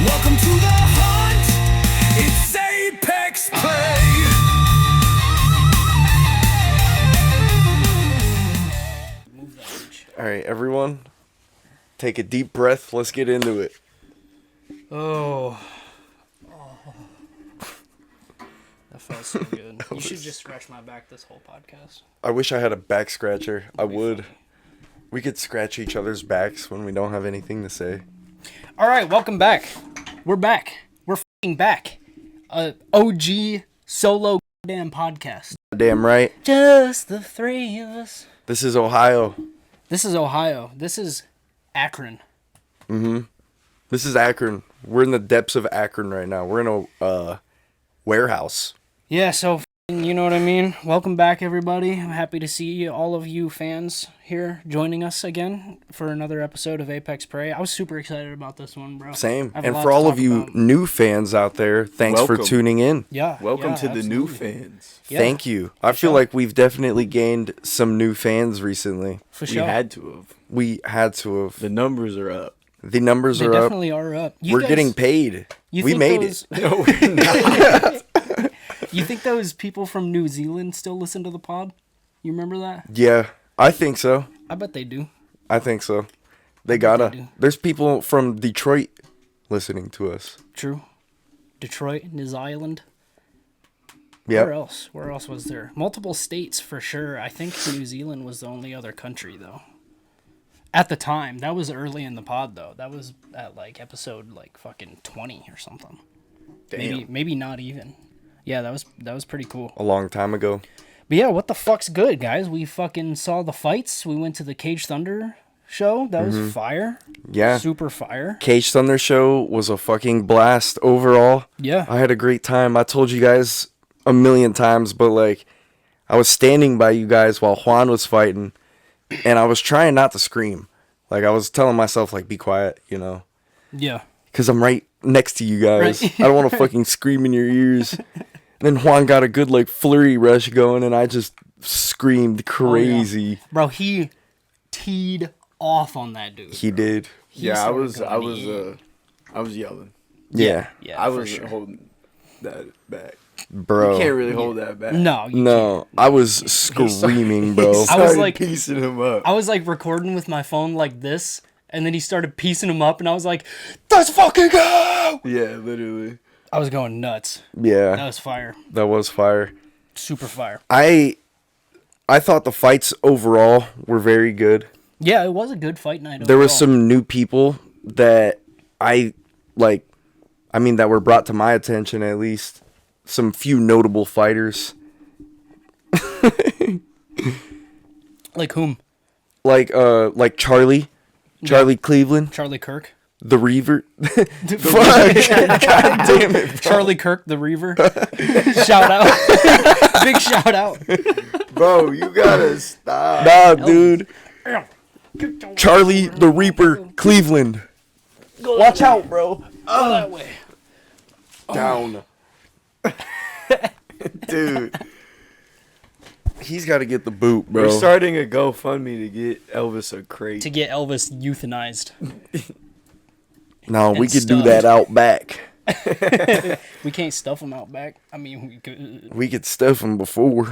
Welcome to the hunt. It's Apex Play. All right, everyone, take a deep breath. Let's get into it. Oh. That felt so good. You should just scratch my back this whole podcast. I wish I had a back scratcher. I would. Funny. We could scratch each other's backs when we don't have anything to say. All right, welcome back. We're back. We're f***ing back. OG solo damn podcast. Damn right. Just the three of us. This is Ohio. This is Ohio. This is Akron. This is Akron. We're in the depths of Akron right now. We're in a warehouse. Yeah, so you know what I mean? Welcome back, everybody. I'm happy to see all of you fans here joining us again for another episode of Apex Prey. I was super excited about this one, bro. Same. I have a And lot for to all talk of you about. new fans out there, thanks for Welcome. tuning in. Yeah. Welcome yeah, to the new absolutely. fans. Yeah, Thank you. I feel sure. like we've definitely gained some new fans recently. For We sure. had to have. We had to have. The numbers are up. The numbers They are up. definitely are up. You We're guys- getting paid. you We think made those, it. No, we're not. You think those people from New Zealand still listen to the pod? You remember that? Yeah, I think so. I bet they do. I think so. They gotta. do. There's people from Detroit listening to us. True. Detroit, New Zealand. Yep. Where else? Where else was there? Multiple states for sure. I think New Zealand was the only other country though. At the time, that was early in the pod though. That was at like episode like fucking 20 or something. Damn. Maybe not even. Yeah, that was pretty cool. A long time ago. But yeah, what the fuck's good, guys? We fucking saw the fights. We went to the Cage Thunder show. That was fire. Yeah. Super fire. Cage Thunder show was a fucking blast overall. Yeah. I had a great time. I told you guys a million times, but like I was standing by you guys while Juan was fighting and I was trying not to scream. Like I was telling myself like be quiet, you know. Yeah. Cuz I'm right next to you guys. Right. I don't want to fucking scream in your ears. Then Juan got a good like flurry rush going and I just screamed crazy. Bro, he teed off on that dude. He did. Yeah, I started was going yelling. Yeah. Yeah, I for was sure. holding that back. Bro. You can't really hold that back. No, you No, I was screaming, bro. I was Started like- piecing him up. I was like recording with my phone like this, and then he started piecing them up, and I was like, "Let's fucking go!" Yeah, literally. I was going nuts. That Yeah, was fire, that was fire. super fire. I thought the fights overall were very good. Yeah, it was a good fight night. There was overall. some new people that I like. I mean, that were brought to my attention at least. Some few notable fighters, like whom? like Charlie Cleveland, Charlie Kirk. the Reaver. Fuck, god damn it, bro. Charlie Kirk, the Reaver. Shout out, big shout out. Bro, you gotta stop. Nah, dude. Charlie the Reaper Cleveland. Watch out, bro. Go that way. Down. Dude, He's got to get the boot, bro. we're starting a GoFundMe to get Elvis a crate. To get Elvis euthanized. No, we and could do stuffed. that out back. We can't stuff him out back. I mean, we could. We could stuff him before.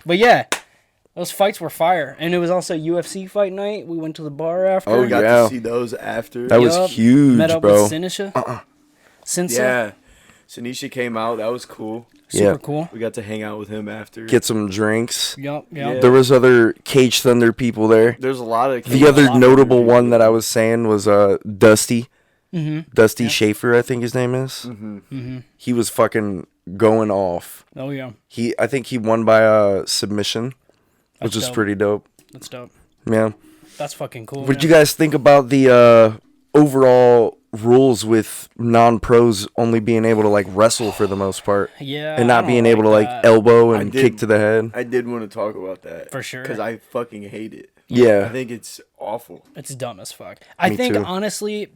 But yeah, those fights were fire, and it was also UFC fight night. We went to the bar after. Oh, We got yeah. to see those after. That was Yup. huge, Met up bro. with Sinisha. Sinsa. Yeah. Sanisha came out. That was cool. Super Yeah. cool. We got to hang out with him after. Get some drinks. Yup. Yeah. There was other Cage Thunder people there. There's a lot of The other notable one that I was saying was Dusty. Dusty Schaefer, I think his name is. He was fucking going off. Oh yeah, I think he won by a submission, which That's is dope. pretty dope. that's dope. Yeah. That's fucking cool. What did you man. guys think about the overall rules with non-pros only being able to like wrestle for the most part Yeah. and I not don't being able to like that. elbow I and did- kick to the head? I did want to talk about that. For sure. Because I fucking hate it. I Yeah. think it's awful. It's dumb as fuck. I Me think too. honestly,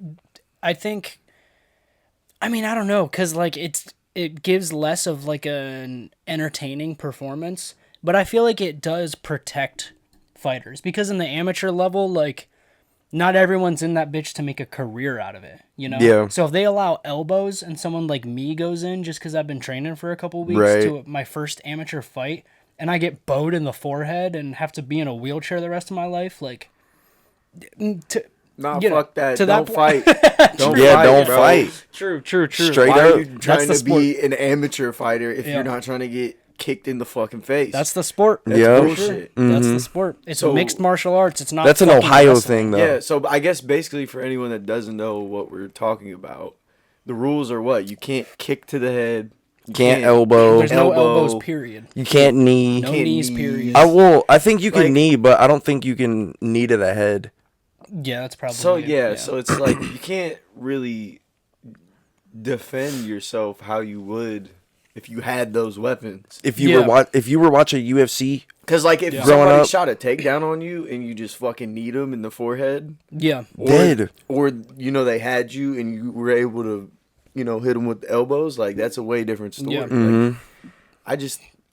I mean, I don't know, cause like it gives less of like an entertaining performance, but I feel like it does protect fighters because in the amateur level, like not everyone's in that bitch to make a career out of it, you know? Yeah. So if they allow elbows and someone like me goes in just because I've been training for a couple weeks Right. to my first amateur fight and I get bowed in the forehead and have to be in a wheelchair the rest of my life, like, Nah, you know, fuck that. to that Don't po- fight. Don't Yeah, fight, don't bro. fight. True. Straight Why up. are you trying the to sport. be an amateur fighter if Yeah. you're not trying to get kicked in the fucking face? That's the sport. That's Yeah. bullshit. That's the sport. It's So- mixed martial arts. It's not. That's an fucking Ohio wrestling. thing, though. Yeah, so I guess basically for anyone that doesn't know what we're talking about, the rules are what? You can't kick to the head. You Can't elbow. There's no elbow. elbows. Period. You can't knee. No Can't knees. knee. Period. I think you can Like- knee, but I don't think you can knee to the head. Yeah, that's probably. So it, so it's like you can't really defend yourself how you would if you had those weapons. If you Yeah. were watching UFC, Because like if Yeah. Growing somebody up- shot a takedown on you and you just fucking need them in the forehead, Yeah. dead. or they had you and you were able to hit them with the elbows, like that's a way different story. Yeah. Like,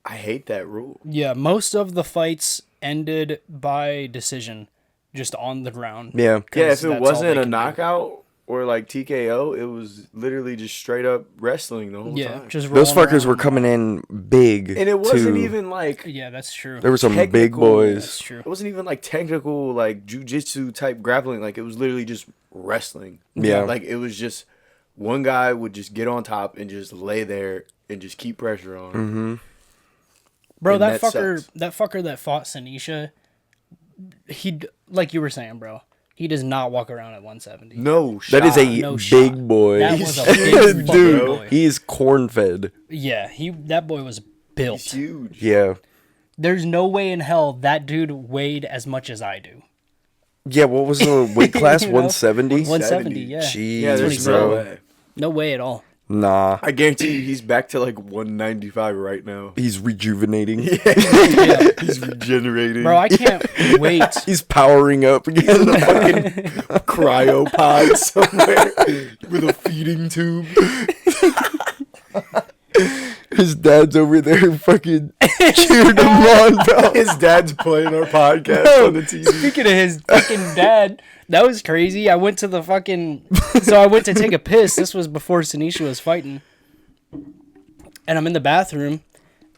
I hate that rule. Yeah, most of the fights ended by decision, just on the ground. Yeah. Yeah, 'Cause if it that's all wasn't they a can do. knockout or like TKO, it was literally just straight up wrestling the whole Yeah, time. just Those rolling fuckers were around. coming in big. And it wasn't too. even like Yeah, that's true. There were some big technical- boys. That's true. it wasn't even like technical like jujitsu type grappling. Like it was literally just wrestling. Yeah. Like it was just one guy would just get on top and just lay there and just keep pressure on. Mm-hmm. Bro, And that that fucker, sucks. that fucker that fought Sanisha, he, like you were saying, bro, he does not walk around at 170. No shot. That is a no big shot. boy. That was a big fucking Dude, boy. he's corn fed. Yeah, that boy was built. He's huge. Yeah. There's no way in hell that dude weighed as much as I do. Yeah, what was the weight class? You know? 170? 170, yeah. Jeez, Yeah, what he there's said. no bro. way. No way at all. Nah. I guarantee you he's back to like 195 right now. He's rejuvenating. Yeah. He's regenerating. Bro, I can't wait. He's powering up again. cryopod somewhere with a feeding tube. His dad's over there fucking cheering him on, bro. His dad's playing our podcast on the TV. Speaking of his fucking dad, that was crazy. I went to the fucking... So I went to take a piss. This was before Sanisha was fighting. And I'm in the bathroom,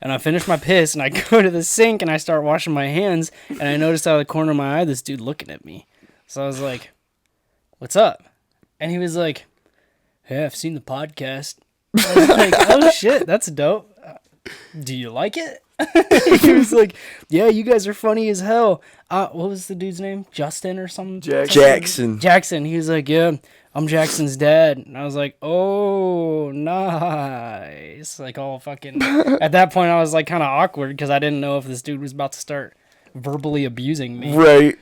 and I finish my piss, and I go to the sink, and I start washing my hands, and I noticed out of the corner of my eye this dude looking at me. So I was like, what's up? And he was like, hey, I've seen the podcast. I was like, oh shit, that's dope. Do you like it? He was like, yeah, you guys are funny as hell. What was the dude's name? Justin or something? Jackson. Jackson. He was like, yeah, I'm Jackson's dad. And I was like, oh, nice. Like all fucking... At that point, I was like kind of awkward because I didn't know if this dude was about to start verbally abusing me. Right.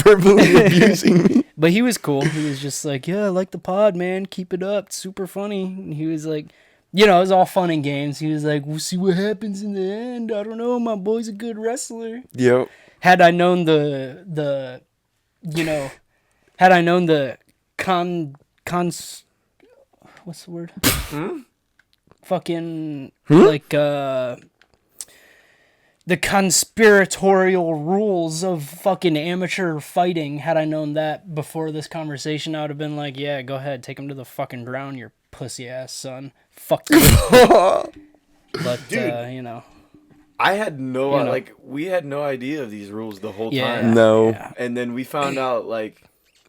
Verbally abusing me. But he was cool. He was just like, yeah, I like the pod, man. Keep it up. It's super funny. And he was like, it was all fun and games. He was like, we'll see what happens in the end. I don't know. My boy's a good wrestler. Yep. Had I known had I known the what's the word? Fucking, like, the conspiratorial rules of fucking amateur fighting. Had I known that before this conversation, I would have been like, yeah, go ahead, take him to the fucking ground, you pussy ass son. Fuck you. But, Dude. I had no You know. we had no idea of these rules the whole Yeah. time. No. Yeah. And then we found out like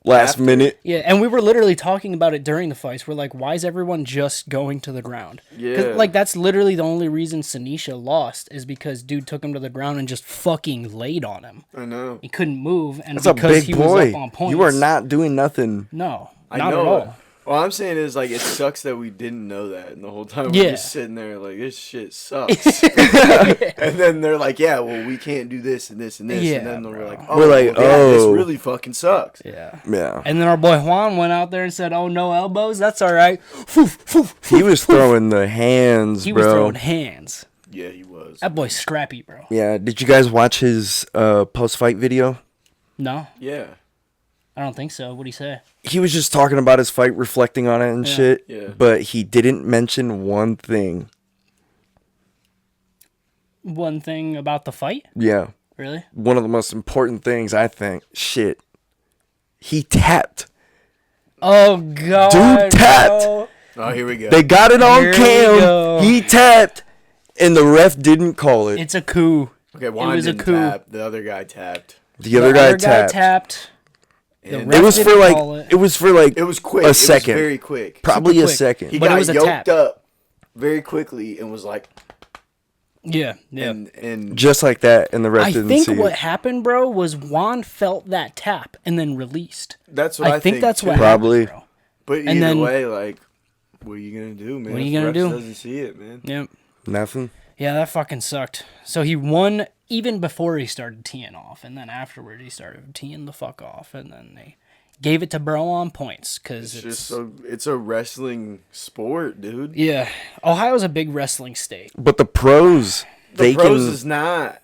Last After. minute. Yeah, and we were literally talking about it during the fights. We're like, why is everyone just going to the ground? 'Cause, Yeah. like, that's literally the only reason Sanisha lost is because dude took him to the ground and just fucking laid on him. I know. He couldn't move, and That's a because big he boy. was up on points. You are not doing nothing. No, I not know. at all. All I'm saying is like it sucks that we didn't know that, and the whole time Yeah. we're just sitting there like this shit sucks. And then they're like, yeah, well we can't do this and this and this, Yeah, and then bro. we're like, oh, We're like, well, yeah, this oh. really fucking sucks. Yeah. Yeah. And then our boy Juan went out there and said, oh, no elbows? That's all right. He was throwing the hands, He was bro. throwing hands. Yeah, he was. That boy's scrappy, bro. Yeah. Did you guys watch his post-fight video? No, Yeah, I don't think so. What'd he say? He was just talking about his fight, reflecting on it and Yeah. shit. Yeah. But he didn't mention one thing. One thing about the fight? Yeah. Really? One of the most important things, I think. Shit. He tapped. Oh god, Dude tapped. bro. Oh, here we go. They got it on Here we cam. go. He tapped, and the ref didn't call it. It's a coup. Okay, Juan was a didn't coup. tap. The other guy tapped. The other guy tapped. The And ref It was didn't for like. call it. It was for like. it was quick. A second. It was very quick. Probably super a quick. second. He But it got was a yoked tap. up very quickly and was like, Yeah. and Just like that, and the ref I didn't think see what it. happened, bro, was Juan felt that tap and then released. that's what I think that's too. what Probably. happened, bro. But and either then- way, like, what are you gonna do, man? What are you If gonna refs do? Doesn't see it, man. Yep. Nothing. Yeah, that fucking sucked. So he won even before he started teeing off, and then afterward he started teeing the fuck off, and then they gave it to bro on points because It's a wrestling sport, dude. yeah. Ohio's a big wrestling state. But the pros, The they pros can. is not.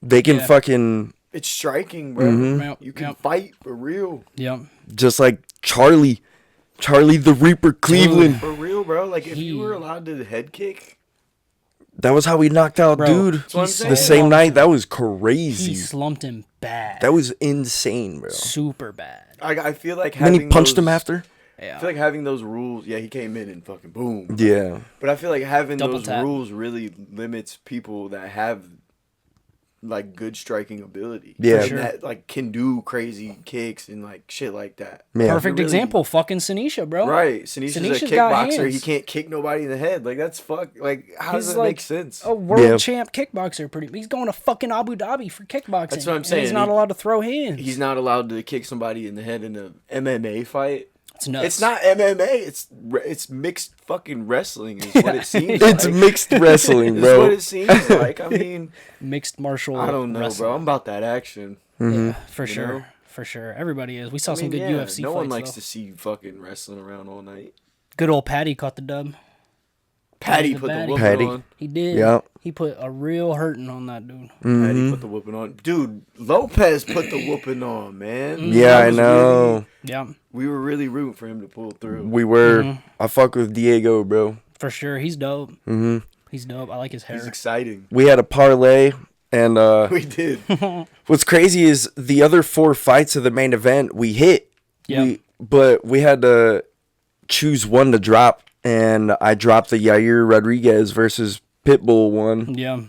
They can Yeah. fucking. It's striking, bro. Mm-hmm. Yep, You can yep. fight for real. Yep. Just like Charlie the Reaper Cleveland. For real, bro. Like, if you He- were allowed to head kick, That was how he knocked out Bro, dude. what I'm he saying. The same slumped night. him. That was He crazy. slumped him bad. That was insane, bro. super bad. I feel like And then having he punched those, him after. Yeah. I feel like having those rules. Yeah, he came in and fucking boom. Yeah. But I feel like having Double those tap. rules really limits people that have like good striking ability. Yeah. And sure. that like can do crazy kicks and like shit like that. Yeah. Perfect Really- example, fucking Sinisha, bro. Right. Sinisha's a Sinisha's got kickboxer. hands. He can't kick nobody in the head. Like that's fuck. Like how He's does that like make sense? a world Yeah. champ kickboxer. He's going to fucking Abu Dhabi for kickboxing. That's what I'm and saying. He's not He- allowed to throw hands. He's not allowed to kick somebody in the head in a MMA fight. It's nuts. It's not MMA. It's mixed fucking wrestling. Is what it seems. It's like. mixed wrestling, It's what bro. it seems like. I mean, mixed martial. I don't know, wrestling. bro. I'm about that action. Yeah, for You sure. know? For sure. Everybody is. We saw I some mean, good yeah, UFC no fights. one likes though. to see fucking wrestling around all night. Good old Patty caught the dub. Patty the put the baddie. whooping Patty. on. He did. Yep. He put a real hurting on that dude. Patty put the whooping on. Dude, Lopez put the whooping on, man. Yeah, That I was know. really- Yeah, we were really rooting for him to pull through. We were. Mm-hmm. I fuck with Diego, bro. for sure. He's dope. Mm-hmm. He's dope. I like his He's hair. exciting. We had a parlay, and We did. what's crazy is the other 4 fights of the main event we hit. Yep. But we had to choose one to drop, and I dropped the Yair Rodriguez versus Pitbull one, Yeah.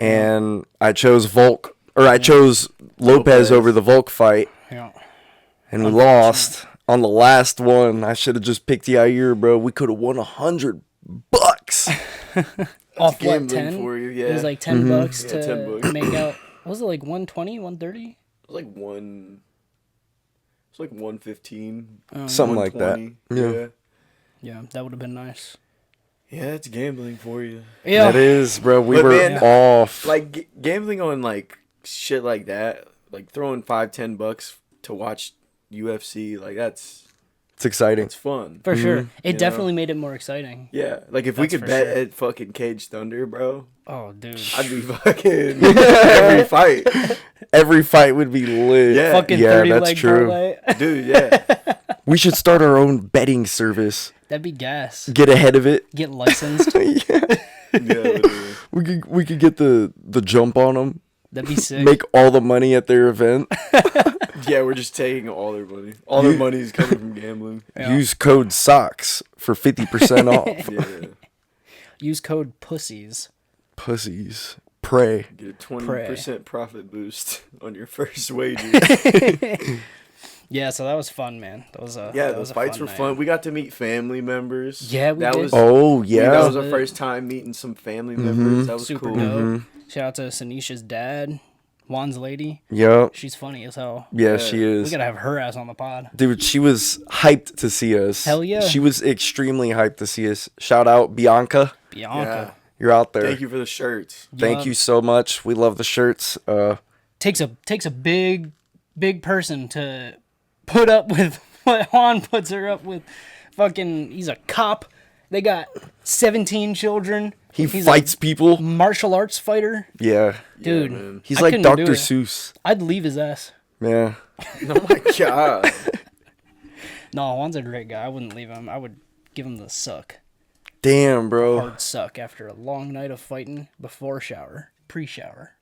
and I chose Volk, or I chose Lopez Lopez. over the Volk fight, Yeah. and we lost on the last one. I should have just picked Yair, bro. We could have won $100. Off what, gambling 10? for you, It was yeah. like $10 Yeah, to 10 bucks. make out. What was it like 120, 130? It was like one. It's like 115. Something like that. 120. Yeah. Yeah, that would have been nice. Yeah, it's gambling for you. Yeah. That is, bro. We But were man, off. Like gambling on like shit like that, like throwing $5-10 to watch UFC, like that's It's exciting. fun. For sure. You It know? definitely made it more exciting. Yeah, like if we That's could for bet sure. at fucking Cage Thunder, bro, Oh, dude. I'd be fucking every fight, Every fight would be lit. Yeah. Fucking yeah, 30 that's leg true. parlay. dude. Yeah, We should start our own betting service. That'd be gas. Get ahead of it. Get licensed. Yeah. literally. We could get the jump on them. That'd be sick. Make all the money at their event. Yeah, we're just taking all their money. All their money is coming from gambling. Yeah. Use code SOCKS for 50% off. Yeah, Use code PUSSIES. Pussies. Pray. get a 20% profit boost on your first wager. Yeah, so that was fun, man. That was a Yeah, that those was a fights were night. fun. We got to meet family members. Yeah, we that did. Was, Oh, that yeah. was our first time meeting some family members. That was Super cool. dope. Shout out to Sanisha's dad, Juan's lady. Yep. She's funny as hell. Yeah, she We is. gotta have her ass on the pod. Dude, she was hyped to see us. Hell yeah. She was extremely hyped to see us. Shout out, Bianca. Bianca You're out there. Thank you for the shirts. Thank you so much. We love the shirts. Takes a big person to put up with what Juan puts her up with. Fucking, he's a cop. They got 17 children. He He's fights a people. martial arts fighter. Yeah. Dude, man. He's I like couldn't do Dr. it. Seuss. I'd leave his ass. Yeah. Oh my god. No, Juan's a great guy. I wouldn't leave him. I would give him the suck. Damn, bro. Hard suck after a long night of fighting before shower. Pre-shower.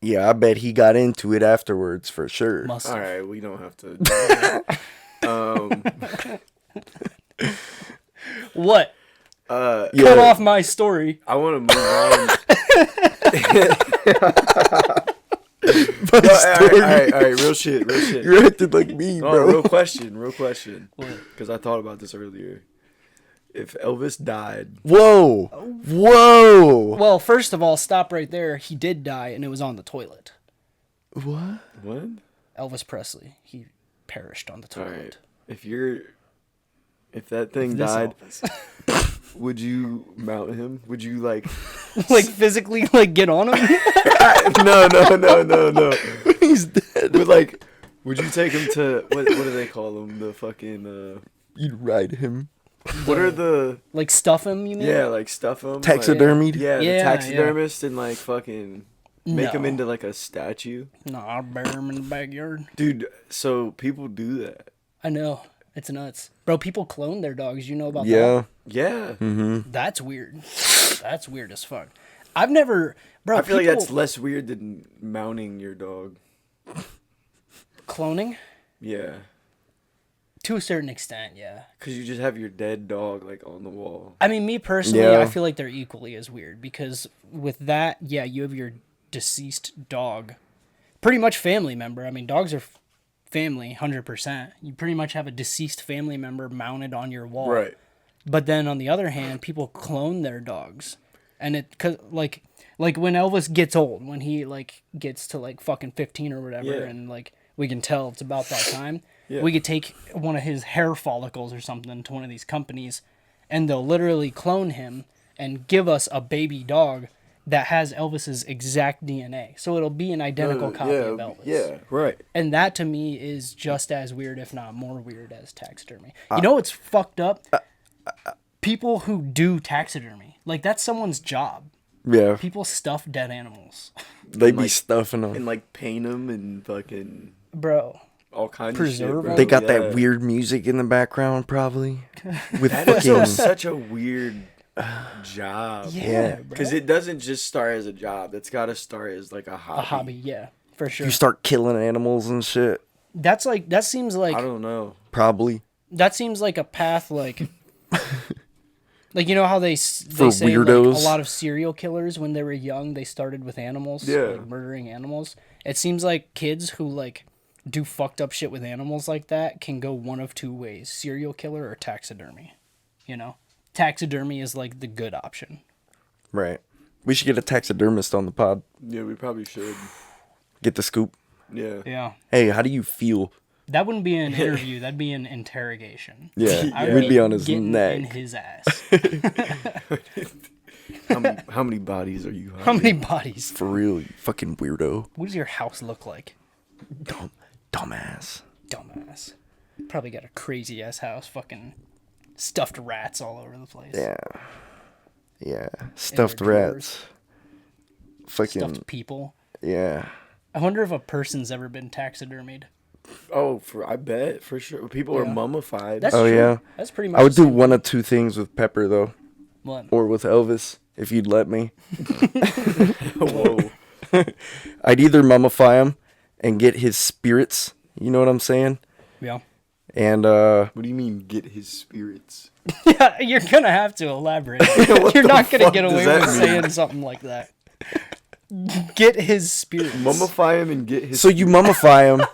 Yeah, I bet he got into it afterwards for sure. Must All have. right, we don't have to. Do that. What? Uh, Yeah. Cut off my story. I want to move on. My No, all story. right, real shit. You're acting like me, No, bro. real question. What? Because I thought about this earlier. If Elvis died, Whoa. Oh. Whoa. Well, first of all, stop right there. He did die, and it was on the toilet. What? what? Elvis Presley. He perished on the All toilet. right. If that thing This died, Elvis. would you mount him? Would you like? Like physically, like get on him. No. He's dead. But like, would you take him to what do they call them? The fucking You'd ride him. what are the Like stuff him. You mean? yeah like stuff him Taxidermied? Like, yeah, Yeah, the taxidermist and like fucking make him No. into like a statue, No, I'll bury him in the backyard. dude. So people do that. I know. It's nuts, bro. People clone their dogs. You know about that? Yeah. Yeah, That's weird. That's weird as fuck. I've never, bro. I feel like people- that's less weird than mounting your dog. cloning Yeah, to a certain extent. Yeah. because you just have your dead dog like on the wall. I mean, me personally, Yeah. I feel like they're equally as weird because with that, yeah, you have your deceased dog, pretty much family member. I mean, dogs are family, 100%. You pretty much have a deceased family member mounted on your wall. Right. But then on the other hand, people clone their dogs, and it cause like when Elvis gets old, when he like gets to like fucking 15 or whatever, Yeah. and like we can tell it's about that time. Yeah. We could take one of his hair follicles or something to one of these companies, and they'll literally clone him and give us a baby dog that has Elvis's exact DNA. So it'll be an identical copy of Elvis. Yeah, right. And that to me is just as weird, if not more weird, as taxidermy. You know what's fucked up? People who do taxidermy. Like, that's someone's job. Yeah. People stuff dead animals. They be like- stuffing them. And like paint them and fucking Bro. all kinds Preserve of shit. Bro. them? They got Yeah. that weird music in the background, probably. With That is fucking. such a weird job. Yeah, bro. Because it doesn't just start as a job. It's got to start as like a hobby. A hobby, yeah. For sure. You start killing animals and shit. That's like, that seems like, I don't know. Probably. that seems like a path like... Like, you know how they say weirdos? like, a lot of serial killers, when they were young, they started with animals, Yeah. like murdering animals. It seems like kids who like do fucked up shit with animals like that can go one of two ways: serial killer or taxidermy. You know, taxidermy is like the good option. Right. We should get a taxidermist on the pod. Yeah, we probably should. Get the scoop. Yeah. Yeah, Hey, how do you feel? that wouldn't be an interview. That'd be an interrogation. Yeah. I We'd be on his getting neck. in his ass. How many bodies are you hiding? How many bodies? For real, you fucking weirdo. What does your house look like? Dumbass. Dumbass. Probably got a crazy ass house. Fucking stuffed rats all over the place. Yeah. Yeah. Stuffed drawers. rats. Fucking. Stuffed people. Yeah. I wonder if a person's ever been taxidermied. Oh, I bet for sure. People are Yeah. mummified. That's Oh, true. yeah. That's pretty much. I would the do same- one of two things with Pepper, though. What? Or with Elvis, if you'd let me. Whoa. I'd either mummify him and get his spirits. You know what I'm saying? Yeah. And, What do you mean get his spirits? Yeah, you're gonna have to elaborate. What You're the not gonna fuck get does away that with mean? saying something like that. Get his spirits. Mummify him and get his. so you mummify him.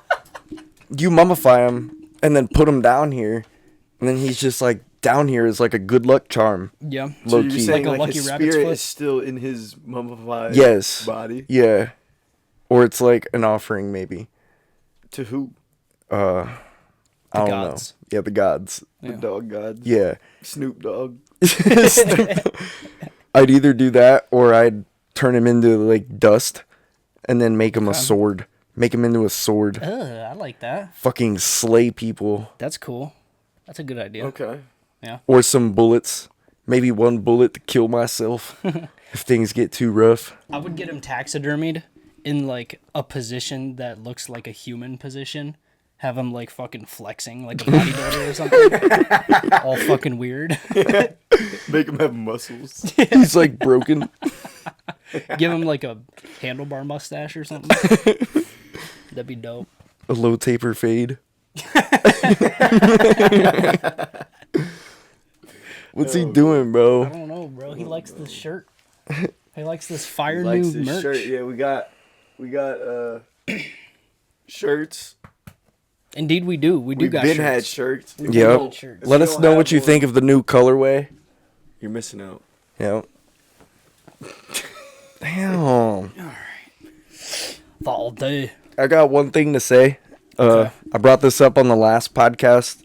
You mummify him and then put him down here. And then he's just like down here is like a good luck charm. Yeah. So Low you're key. saying Like a like lucky his rabbit's spirit foot? is still in his mummified Yes. body? Yeah. Or it's like an offering, maybe. To who? I don't gods. know. Yeah, the gods. The dog god? Yeah. Snoop Dogg? I'd either do that or I'd turn him into like dust and then make him a sword. Make him into a sword. I like that. Fucking slay people. That's cool. That's a good idea. Okay. Yeah. Or some bullets. Maybe one bullet to kill myself if things get too rough. I would get him taxidermied in like a position that looks like a human position. Have him like fucking flexing like a bodybuilder or something. All fucking weird. Make him have muscles. He's like broken. Give him like a handlebar mustache or something. That'd be dope. A low taper fade. What's he doing, I bro? don't know, bro. He likes this shirt. He likes this fire Likes new this merch. shirt. Yeah, we got shirts. Indeed, we do. We do We've got been shirts. had shirts. We've Yep. had shirts. Let you us don't know have what you one- think of the new colorway. You're missing out. Yep. Damn. All day. I got one thing to say. Okay. I brought this up on the last podcast.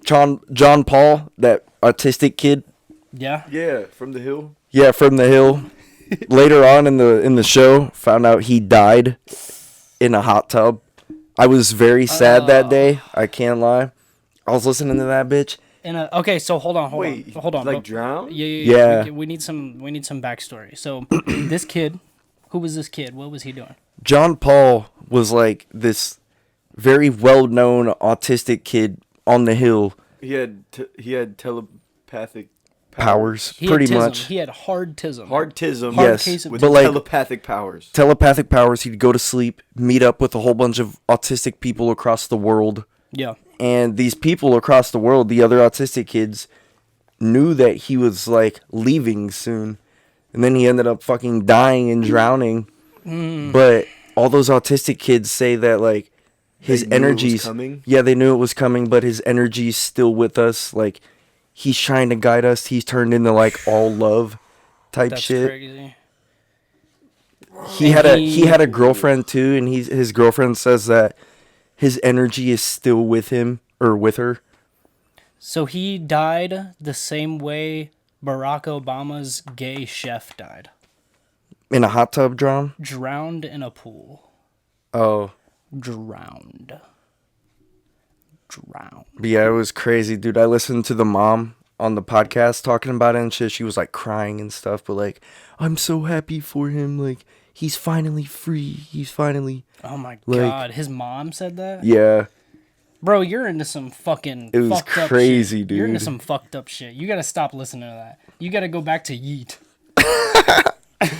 John Paul, that autistic kid. Yeah. Yeah, from the hill. Yeah, from the hill. Later on in the show, found out he died in a hot tub. I was very sad that day. I can't lie. I was listening to that bitch. Okay, so hold on. Wait, Like like drowned? Yeah. Yeah. We need some backstory. So this kid, who was this kid? What was he doing? John Paul was like this very well-known autistic kid on the hill. He had telepathic Powers, He pretty had tism. much. He had hardtism. Hardtism. Yes, case of with but like telepathic powers. telepathic powers, he'd go to sleep, meet up with a whole bunch of autistic people across the world. Yeah. And these people across the world, the other autistic kids, knew that he was like leaving soon. And then he ended up fucking dying and drowning. But all those autistic kids say that like his They knew it was energies coming? Yeah, they knew it was coming, but his energy's still with us. Like he's trying to guide us. He's turned into like all love type That's shit. crazy. He had a girlfriend too, and his girlfriend says that his energy is still with him or with her. So he died the same way Barack Obama's gay chef died. In a hot tub drown? Drowned in a pool. Oh. Drowned. But yeah, it was crazy, dude. I listened to the mom on the podcast talking about it and shit. She was like crying and stuff, but like, I'm so happy for him. Like, he's finally free. He's finally. Oh my Like- god, his mom said that? Yeah. Bro, you're into some fucking It was fucked up crazy, shit. You're into dude. some fucked up shit. You gotta stop listening to that. You gotta go back to Yeet.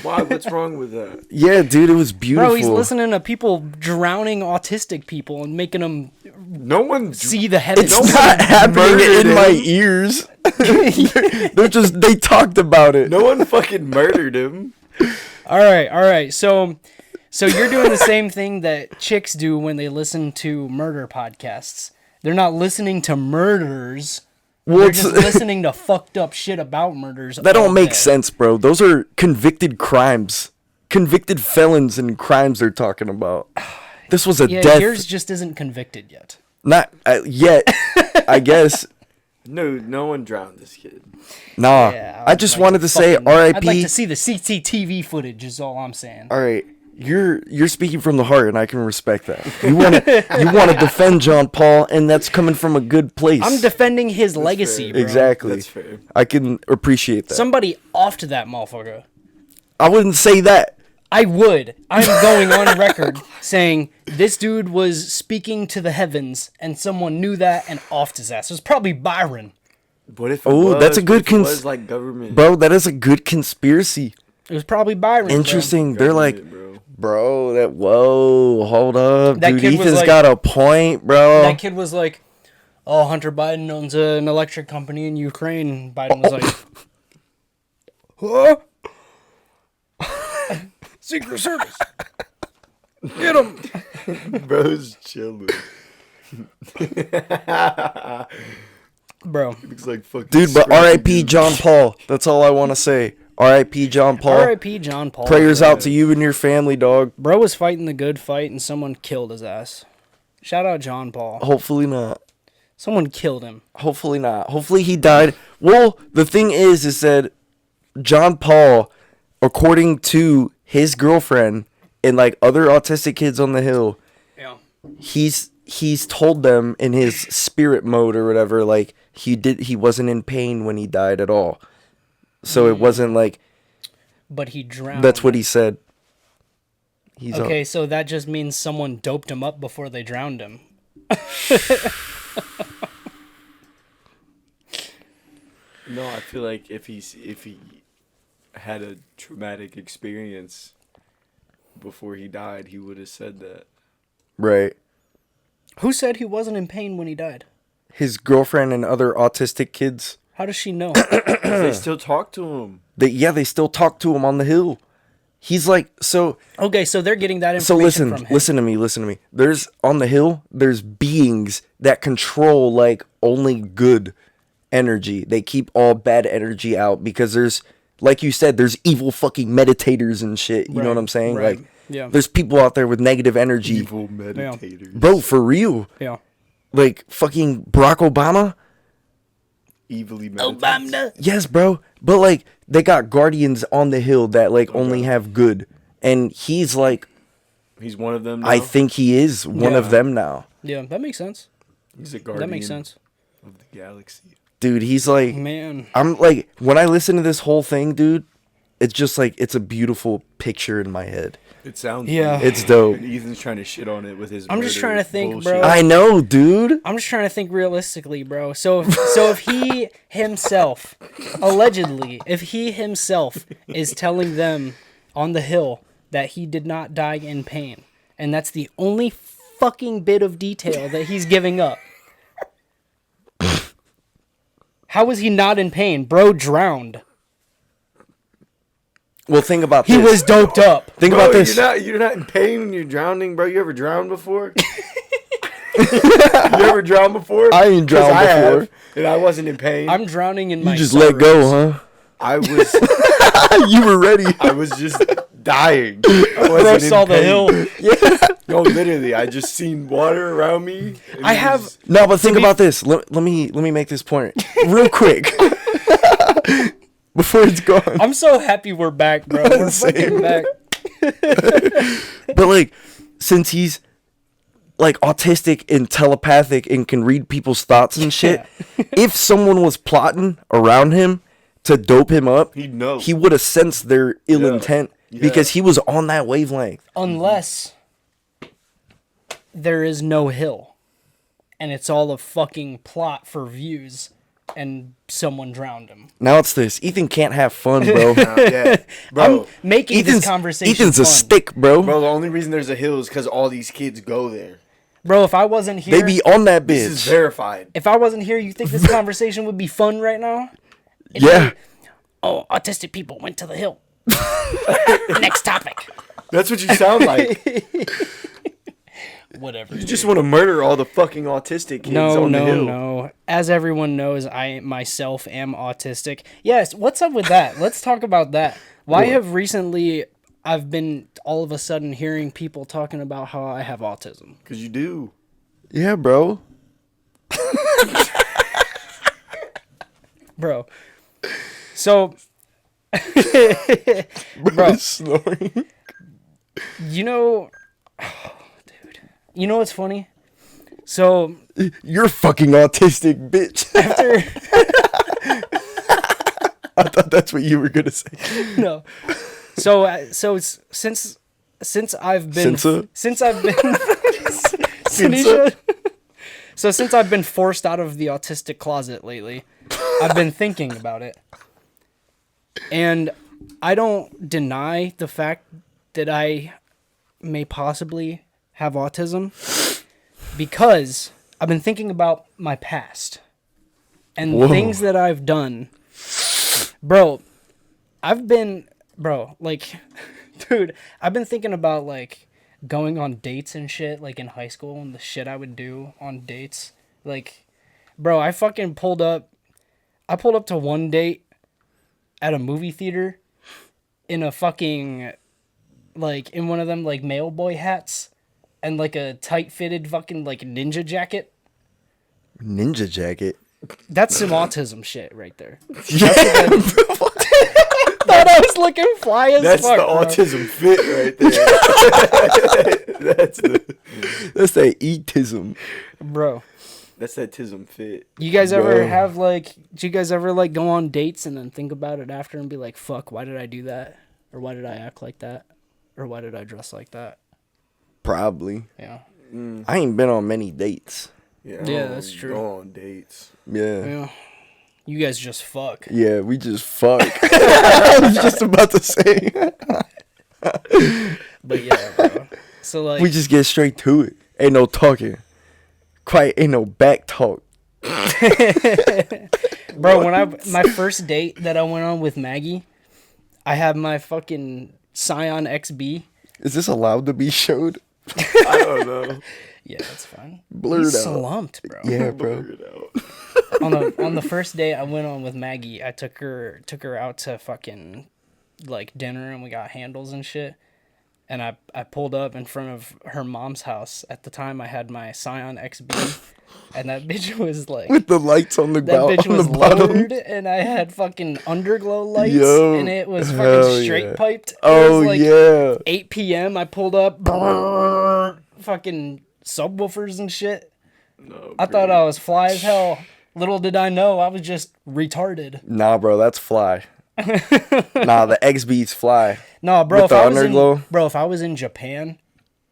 Why? What's wrong with that? Yeah, dude, it was beautiful. Bro, he's listening to people drowning autistic people and making them No one. see the heavens. It's not happening murdered in my him. ears. They talked about it. No one fucking murdered him. All right. So you're doing the same thing that chicks do when they listen to murder podcasts. They're not listening to murders. Well, They're it's- just listening to fucked up shit about murders. that all don't make day. sense, bro. Those are convicted crimes. Convicted felons and crimes they're talking about. This was a Yeah, death. yours just isn't convicted yet. Not yet, I guess. No one drowned this kid. Nah. Yeah, I just wanted to say R.I.P. I'd like to see the CCTV footage. Is all I'm saying. All right, you're speaking from the heart, and I can respect that. You want to defend John Paul, and that's coming from a good place. I'm defending his legacy, fair. bro. Exactly. That's fair. I can appreciate that. Somebody offed that motherfucker. I wouldn't say that. I would. I'm going on record saying this dude was speaking to the heavens, and someone knew that and offed his ass. It was probably Byron. What if? It Oh, was? that's a good What if it was like government. Bro, that is a good conspiracy. It was probably Byron. bro. Interesting. They're like, Government, bro, hold up. That Dude, kid was Ethan's like- got a point, bro. That kid was like, "Oh, Hunter Biden owns an electric company in Ukraine." Biden was like, "Huh? Secret Service. Get him." Bro's chilling. Bro. Looks like fucking. Dude, but scrappy R.I.P. dude. John Paul. That's all I want to say. R.I.P. John Paul. R.I.P. John Paul. Prayers bro. out to you and your family, dog. Bro was fighting the good fight and someone killed his ass. Shout out John Paul. Hopefully not. Someone killed him. Hopefully not. Hopefully he died. Well, the thing is that John Paul, according to his girlfriend and like other autistic kids on the hill, Yeah. he's told them in his spirit mode or whatever, like he wasn't in pain when he died at all. So it wasn't like But he drowned. that's what he said. He's Okay, so that just means someone doped him up before they drowned him. No, I feel like if he had a traumatic experience before he died, he would have said that. Right. Who said he wasn't in pain when he died? His girlfriend and other autistic kids. How does she know? They still talk to him. They still talk to him on the hill. He's like, so. Okay, so they're getting that So information from him. listen to me. There's on the hill. There's beings that control like only good energy. They keep all bad energy out because there's, like you said, there's evil fucking meditators and shit. You know what I'm saying? right. Like, Yeah. there's people out there with negative energy. Evil meditators. Bro, for real. Yeah. Like fucking Barack Obama. Evilly meditates. Yes, bro. But like they got guardians on the hill that like only have good, and he's like, He's one of them now? I think he is one of Yeah. them now, Yeah, that makes sense. He's a guardian That makes sense. of the galaxy. dude. He's like, Man. I'm like, when I listen to this whole thing, dude, it's just like it's a beautiful picture in my head. It sounds Yeah. weird. It's dope. And Ethan's trying to shit on it with his I'm just murder trying to think, bullshit. bro. I know, dude. I'm just trying to think realistically, bro. So if he himself, allegedly, if he himself is telling them on the hill that he did not die in pain, and that's the only fucking bit of detail that he's giving up, how was he not in pain? Bro drowned. Well, think about He this. was doped up. Think Bro, about this. You're not in pain when you're drowning, bro. You ever drowned before? You ever drowned before? I ain't 'Cause drowned I before. have, and I wasn't in pain. I'm drowning in my You just let go, huh? I was You were ready. I was just dying. I Bro wasn't in saw the pain. hill. No, literally, I just seen water around me. and I it have- was- No, but think be- about this. Let me make this point real quick before it's gone. I'm so happy we're back, bro. We're fucking back. But like, since he's like autistic and telepathic and can read people's thoughts and shit, if someone was plotting around him to dope him up, He'd know. he would have sensed their ill Yeah. intent Yeah. because he was on that wavelength. Unless there is no hill and it's all a fucking plot for views and someone drowned him. Now it's this. Ethan can't have fun, bro. yeah, bro. Making this conversation Ethan's fun. a stick, bro. Bro, the only reason there's a hill is because all these kids go there. Bro, if I wasn't here, They be on that This is bitch. verified. if I wasn't here, you think this conversation would be fun right now? Yeah. Oh, autistic people went to the hill. Next topic. That's what you sound like. Whatever. You just want to murder all the fucking autistic kids on the hill. No. As everyone knows, I myself am autistic. Yes, what's up with that? Let's talk about that. Why have recently I've been all of a sudden hearing people talking about how I have autism? Because you do. Yeah, bro. Bro. So Bro, snoring. you know dude. You know what's funny? So You're fucking autistic, bitch. I thought that's what you were gonna say. no. So since I've been Since since I've been Sinisha. So since I've been forced out of the autistic closet lately, I've been thinking about it. And I don't deny the fact that I may possibly have autism because I've been thinking about my past and Whoa. things that I've done. Bro, like, dude, I've been thinking about, like, going on dates and shit, like, in high school and the shit I would do on dates. Like, bro, I pulled up to one date at a movie theater in a fucking, like, in one of them, like, mail boy hats and, like, a tight-fitted fucking, like, ninja jacket. Ninja jacket. That's some autism shit right there. Yeah, Thought I was looking fly as That's fuck, the bro. autism fit right there. that's that eatism. Bro. That's that tism fit. You guys ever Bro. have, like, do you guys ever, like, go on dates and then think about it after and be like, fuck, why did I do that? Or why did I act like that? Or why did I dress like that? Probably. Yeah. I ain't been on many dates. Yeah, that's true. Go on dates. Yeah. Yeah. You guys just fuck. Yeah, we just fuck. I was just about to say. But yeah, bro. So like, We just get straight to it. Ain't no talking. Ain't no back talk. bro, my first date that I went on with Maggie, I had my fucking Scion XB. Is this allowed to be showed? I don't know. Yeah, that's fine. Blurred He's out. slumped, bro. Yeah, bro. On the first day I went on with Maggie, I took her out to fucking like dinner and we got handles and shit. And I pulled up in front of her mom's house. At the time I had my Scion XB and that bitch was like With the lights on the that bitch on was the bottom. lowered and I had fucking underglow lights Yo, and it was hell fucking straight yeah. piped. It Oh, was like yeah. 8 p.m. I pulled up fucking subwoofers and shit. No, I thought I was fly as hell. Little did I know I was just retarded. Nah, bro, that's fly. Nah, the XB's fly. No, bro, With if the I was underglow? if I was in Japan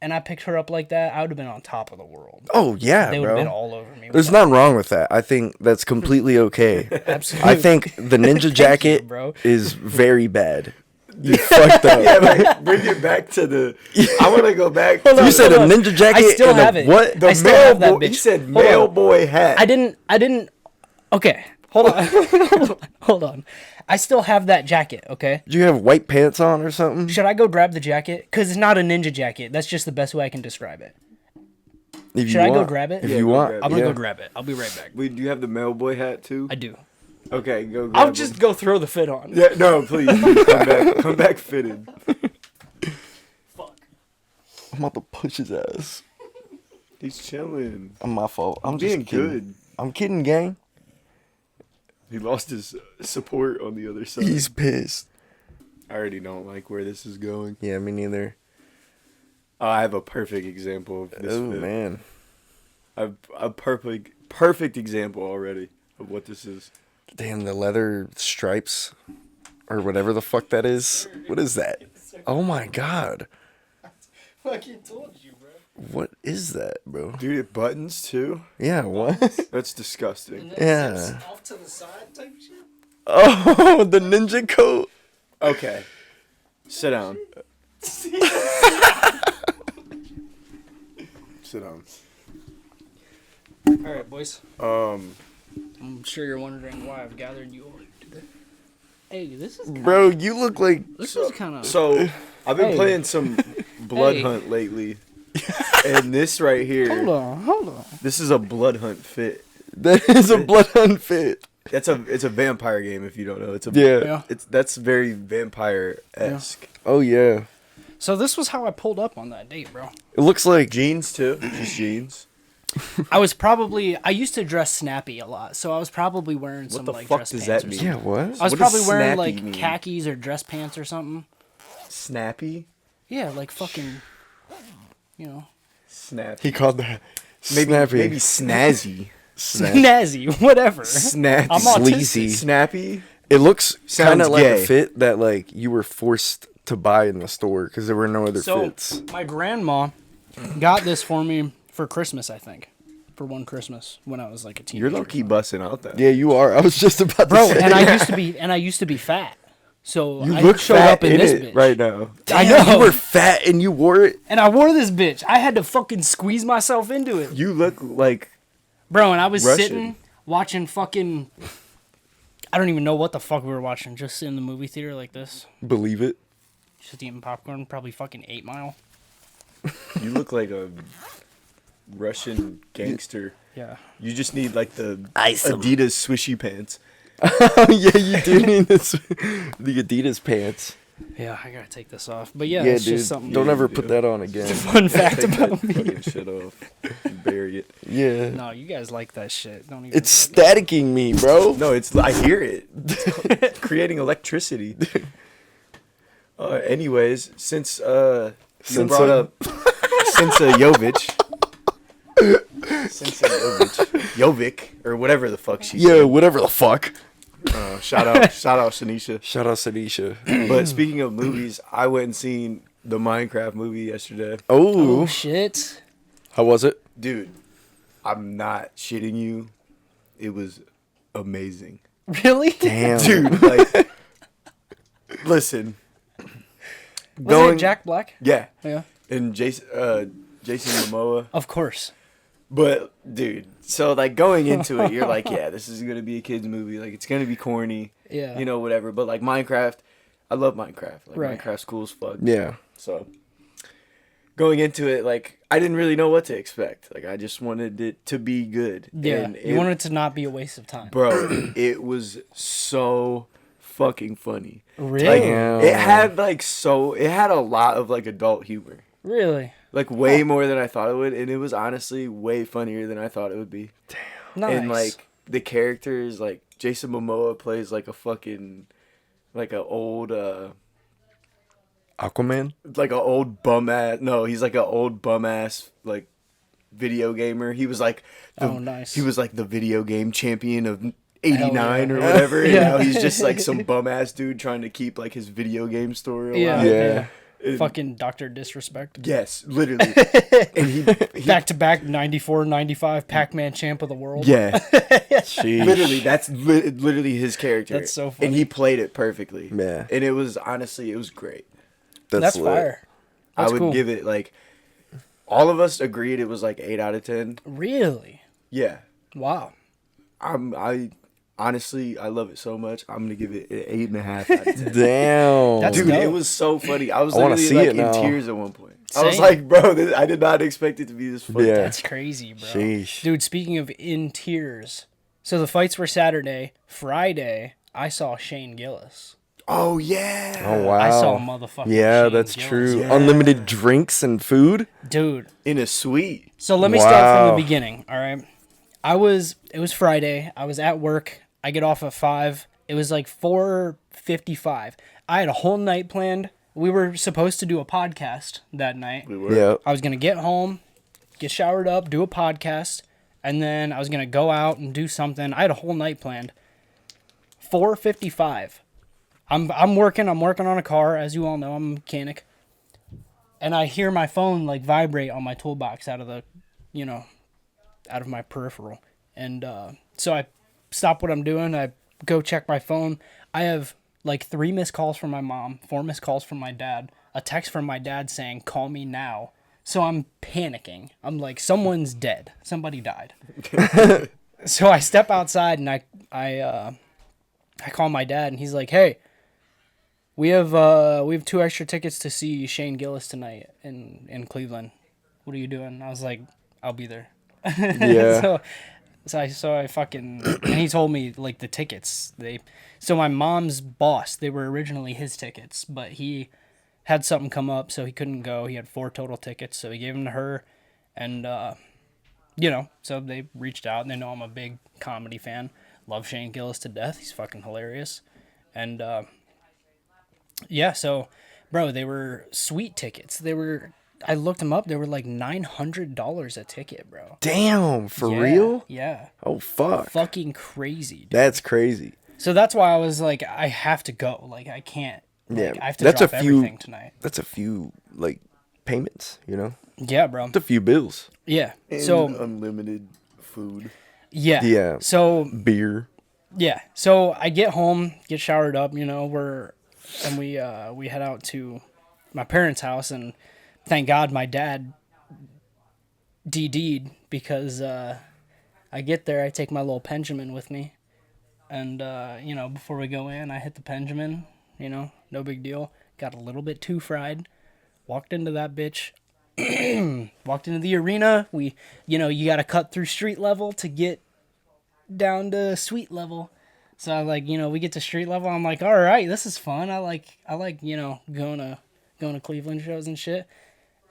and I picked her up like that, I would have been on top of the world. Oh, yeah, They would have been bro. all over me. There's nothing wrong with that. I think that's completely okay. Absolutely. I think the ninja jacket bro. is very bad. You fucked up. Yeah, like, bring it back to the. I want to go back. You said a Hold on. ninja jacket I still and have a it. what? The I still male have that boy. He bitch. said Hold male on. boy hat. I didn't. Okay, hold on. Hold on. I still have that jacket, okay? Do you have white pants on or something? Should I go grab the jacket? Because it's not a ninja jacket. That's just the best way I can describe it. If you Should I go want. grab it? If Yeah, you go want. grab it. I'm going to yeah. go grab it. I'll be right back. Wait, do you have the male boy hat too? I do. Okay, go grab I'll him. just go throw the fit on. Yeah, no, please. Come back. Come back fitted. Fuck. I'm about to push his ass. He's chilling. My fault. I'm Being just kidding. good. I'm kidding, gang. He lost his support on the other side. He's pissed. I already don't like where this is going. Yeah, me neither. I have a perfect example of this. Oh, fit. man. I've a perfect example already of what this is. Damn, the leather stripes. Or whatever the fuck that is. What is that? Oh, my God. Fucking told you, bro. What is that, bro? Dude, it buttons too? Yeah, what? That's disgusting. Yeah. Off to the side type shit. Oh, the ninja coat. Okay. Sit down. Sit down. All right, boys. Um, I'm sure you're wondering why I've gathered you all today. Hey, this is kinda, Bro, you look like... This is kind of. so I've been Hey. playing some Blood Hey. Hunt lately. And this right here, Hold on. this is a Blood Hunt fit. That is a blood hunt fit. It's a vampire game if you don't know. It's a Yeah. Yeah. That's very vampire-esque. Oh, yeah. So this was how I pulled up on that date, bro. It looks like... Jeans too. Just jeans. I used to dress snappy a lot, so I was probably wearing some the like fuck dress does pants that or mean? something. Yeah, what? I was What does probably wearing snappy like mean? khakis or dress pants or something. Snappy. Yeah, like fucking, you know, Snappy. He called that... Maybe Snappy. maybe snazzy. snazzy, whatever. Snazzy. I'm autistic. Sleazy. Snappy. It looks kind Sounds of like gay. a fit that like you were forced to buy in the store because there were no other So fits. my grandma got this for me for Christmas, I think, for one Christmas when I was like a teenager. You're low key busting out that. Yeah, you are. I was just about bro. to say. And I used to be fat, so You I look showed fat up in in this it bitch right now. I Damn, know. you were fat and you wore it. And I wore this bitch. I had to fucking squeeze myself into it, You look like bro. And I was Russian. sitting watching fucking. I don't even know what the fuck we were watching. Just in the movie theater like this, Believe it. just eating popcorn. Probably fucking 8 Mile. you look like a Russian gangster. Yeah. You just need like the Ice 'em. Adidas swishy pants. Oh yeah, you do need this. The Adidas pants. Yeah, I gotta take this off. But yeah, Yeah, it's dude. just something. Don't Yeah, ever you put do. that on again. Fun fact Take about that me. fucking shit off. And bury it. Yeah. No, you guys like that shit. Don't even. It's staticking me, bro. No, it's I hear it. It's creating electricity. Anyways, since you Since, brought uh, up Jovic. Jovic, or whatever the fuck she Yeah, said. whatever the fuck. Shout out Shanisha. Shout out Sadisha. But speaking of movies, I went and seen the Minecraft movie yesterday. Oh Oh, shit! how was it? Dude, I'm not shitting you. It was amazing. Really? Damn. Dude, like, listen. Was it Jack Black? Yeah. Yeah. And Jason Momoa. Of course. But, dude, so, like, going into it, you're like, yeah, this is going to be a kid's movie. Like, it's going to be corny. Yeah. You know, whatever. But, like, Minecraft, I love Minecraft. Like, Right. Minecraft's cool as fuck. Yeah. So, going into it, like, I didn't really know what to expect. Like, I just wanted it to be good. Yeah. And You wanted it to not be a waste of time. Bro, it was so fucking funny. Really? Like, Damn. it had, like, it had a lot of, like, adult humor. Really? Like, way more than I thought it would. And it was honestly way funnier than I thought it would be. Nice. And, like, the characters, like, Jason Momoa plays, like, a fucking, like, a old, Aquaman? like, a old bum-ass, no, he's, like, a old bum-ass, like, video gamer. He was, like, nice. He was, like, the video game champion of 89 yeah. or whatever. Yeah. You know, he's just, like, some bum-ass dude trying to keep, like, his video game story alive. Yeah. Yeah. Fucking Dr. Disrespect. Yes, literally. And he Back to back 94, 95 Pac-Man champ of the world. yeah, Sheesh. literally, that's literally his character. That's so funny. And he played it perfectly. Yeah. And it was, honestly, it was great. That's lit. fire. That's I would cool. give it, like, all of us agreed it was, like, 8 out of 10. Really? Yeah. Wow. Honestly, I love it so much. I'm gonna give it an 8.5 out of 10. Damn. That's Dude, dope. it was so funny. I was I wanna literally see like it in now. tears at one point. I was Same. like, bro, I did not expect it to be this funny. Yeah. That's crazy, bro. Sheesh. Dude, speaking of in tears, so the fights were Saturday. Friday, I saw Shane Gillis. Oh yeah. Oh, wow. I saw motherfucking Yeah, Shane that's Gillis. true. Yeah. Unlimited drinks and food? Dude, In a suite. so let me start from Wow. the beginning, all right? It was Friday. I was at work. I get off at 5. It was like 4:55. I had a whole night planned. We were supposed to do a podcast that night. We were. Yeah. I was going to get home, get showered up, do a podcast, and then I was going to go out and do something. I had a whole night planned. 4:55. I'm working on a car, as you all know. I'm a mechanic. And I hear my phone like vibrate on my toolbox out of my peripheral. And so I stop what I'm doing. I go check my phone. I have like 3 missed calls from my mom, 4 missed calls from my dad, a text from my dad saying, "Call me now." So I'm panicking. I'm like, someone's dead. Somebody died. So I step outside and I call my dad and he's like, "Hey, we have 2 extra tickets to see Shane Gillis tonight in Cleveland. What are you doing?" I was like, "I'll be there." Yeah. So I fucking, and he told me like the tickets. So my mom's boss, they were originally his tickets, but he had something come up, so he couldn't go. He had 4 total tickets, so he gave them to her, and so they reached out, and they know I'm a big comedy fan. Love Shane Gillis to death. He's fucking hilarious, and so, bro, they were sweet tickets. I looked them up. They were like $900 a ticket, bro. Damn, for Yeah, real? Yeah. Oh, fuck. Fucking crazy, dude. That's crazy. So that's why I was like, I have to go. Like, I can't. Like, Yeah, I have to that's drop a few- everything tonight. That's a few, like, payments, you know? Yeah, bro. It's a few bills. Yeah. And So, unlimited food. yeah. Yeah. So, Beer. yeah. So I get home, get showered up, we head out to my parents' house, and thank God my dad DD'd because I get there, I take my little Benjamin with me, and before we go in, I hit the Benjamin, no big deal. Got a little bit too fried. Walked into that bitch. Walked into the arena. You got to cut through street level to get down to suite level. So I we get to street level. I'm like, all right, this is fun. I like going to Cleveland shows and shit.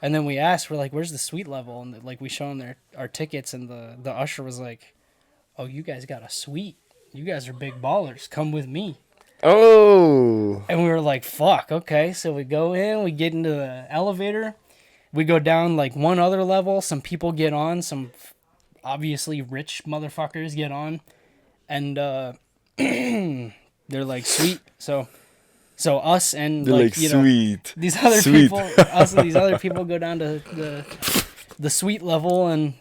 And then we're like, where's the suite level? And we show them our tickets, and the usher was like, oh, you guys got a suite. You guys are big ballers. Come with me. Oh. And we were like, fuck, okay. So we go in, we get into the elevator. We go down one other level. Some people get on. Some obviously rich motherfuckers get on. And they're like, sweet. So us and They're like, sweet. these other Sweet. people, us and these other people go down to the suite level, and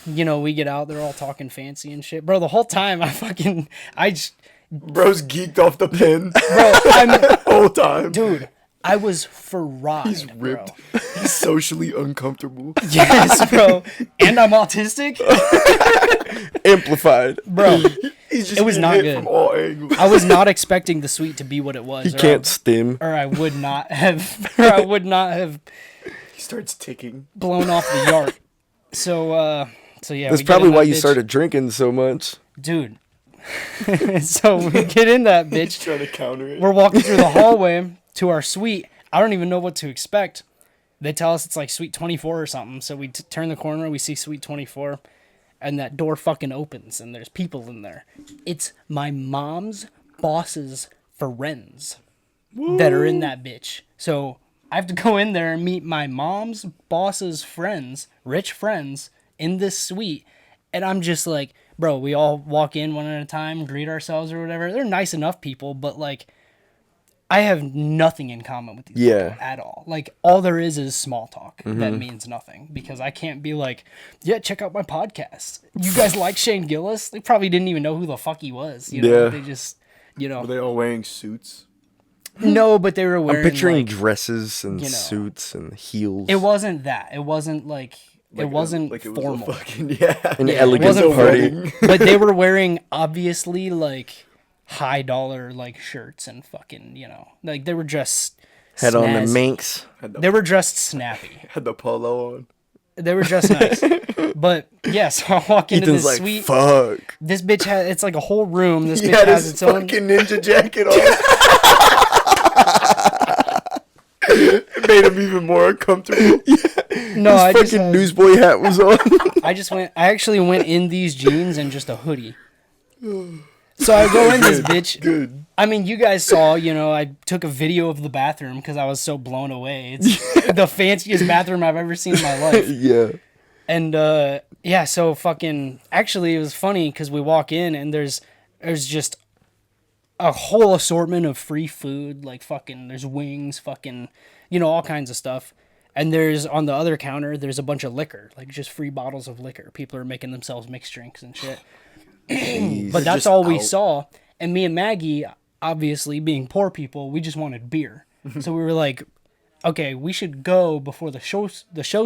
we get out, they're all talking fancy and shit. Bro, the whole time Bro's geeked off the pen I'm, the whole time. dude, I was fried. He's ripped. Bro. He's socially uncomfortable. Yes, bro. And I'm autistic. Amplified. Bro, He's just it was getting not hit good. from all angles. I was not expecting the suite to be what it was. He can't stim. Or I would not have He starts ticking. blown off the yard. So yeah. That's we get probably in why that you bitch. started drinking so much. Dude. So we get in that bitch. Trying to counter it. We're walking through the hallway to our suite. I don't even know what to expect. They tell us it's like suite 24 or something. So we turn the corner, we see suite 24, and that door fucking opens, and there's people in there. It's my mom's boss's friends that are in that bitch. So I have to go in there and meet my mom's boss's friends, rich friends, in this suite. And I'm just like, bro, we all walk in one at a time, greet ourselves or whatever. They're nice enough people, but like, I have nothing in common with these people at all. Like, all there is small talk that means nothing, because I can't be like, yeah, check out my podcast. You guys like Shane Gillis? They probably didn't even know who the fuck he was. You know, they just, Were they all wearing suits? No, but they were wearing. I'm picturing like, dresses and suits and heels. It wasn't that. It wasn't like it wasn't like it formal. was a fucking, yeah. An it elegant wasn't party. formal. But they were wearing obviously like high dollar like shirts and fucking, like they were just Had on the snazzy. Minx. They were dressed snappy. Had the polo on. They were dressed nice. But yeah, so I walk into Ethan's this like, suite. fuck. This bitch has, it's like a whole room. This He bitch had has his its own. fucking ninja jacket on. It made him even more uncomfortable. No, I just, Fucking newsboy hat was on. I actually went in these jeans and just a hoodie. So I go in this bitch. Good. I mean, you guys saw, I took a video of the bathroom because I was so blown away. It's the fanciest bathroom I've ever seen in my life. Yeah. And, yeah, so fucking, actually, it was funny because we walk in and there's just a whole assortment of free food, like fucking, there's wings, fucking, all kinds of stuff. And there's, on the other counter, there's a bunch of liquor, like just free bottles of liquor. People are making themselves mixed drinks and shit. But that's just all we out. saw. And me and Maggie, obviously being poor people, we just wanted beer. So we were like, okay, we should go before the show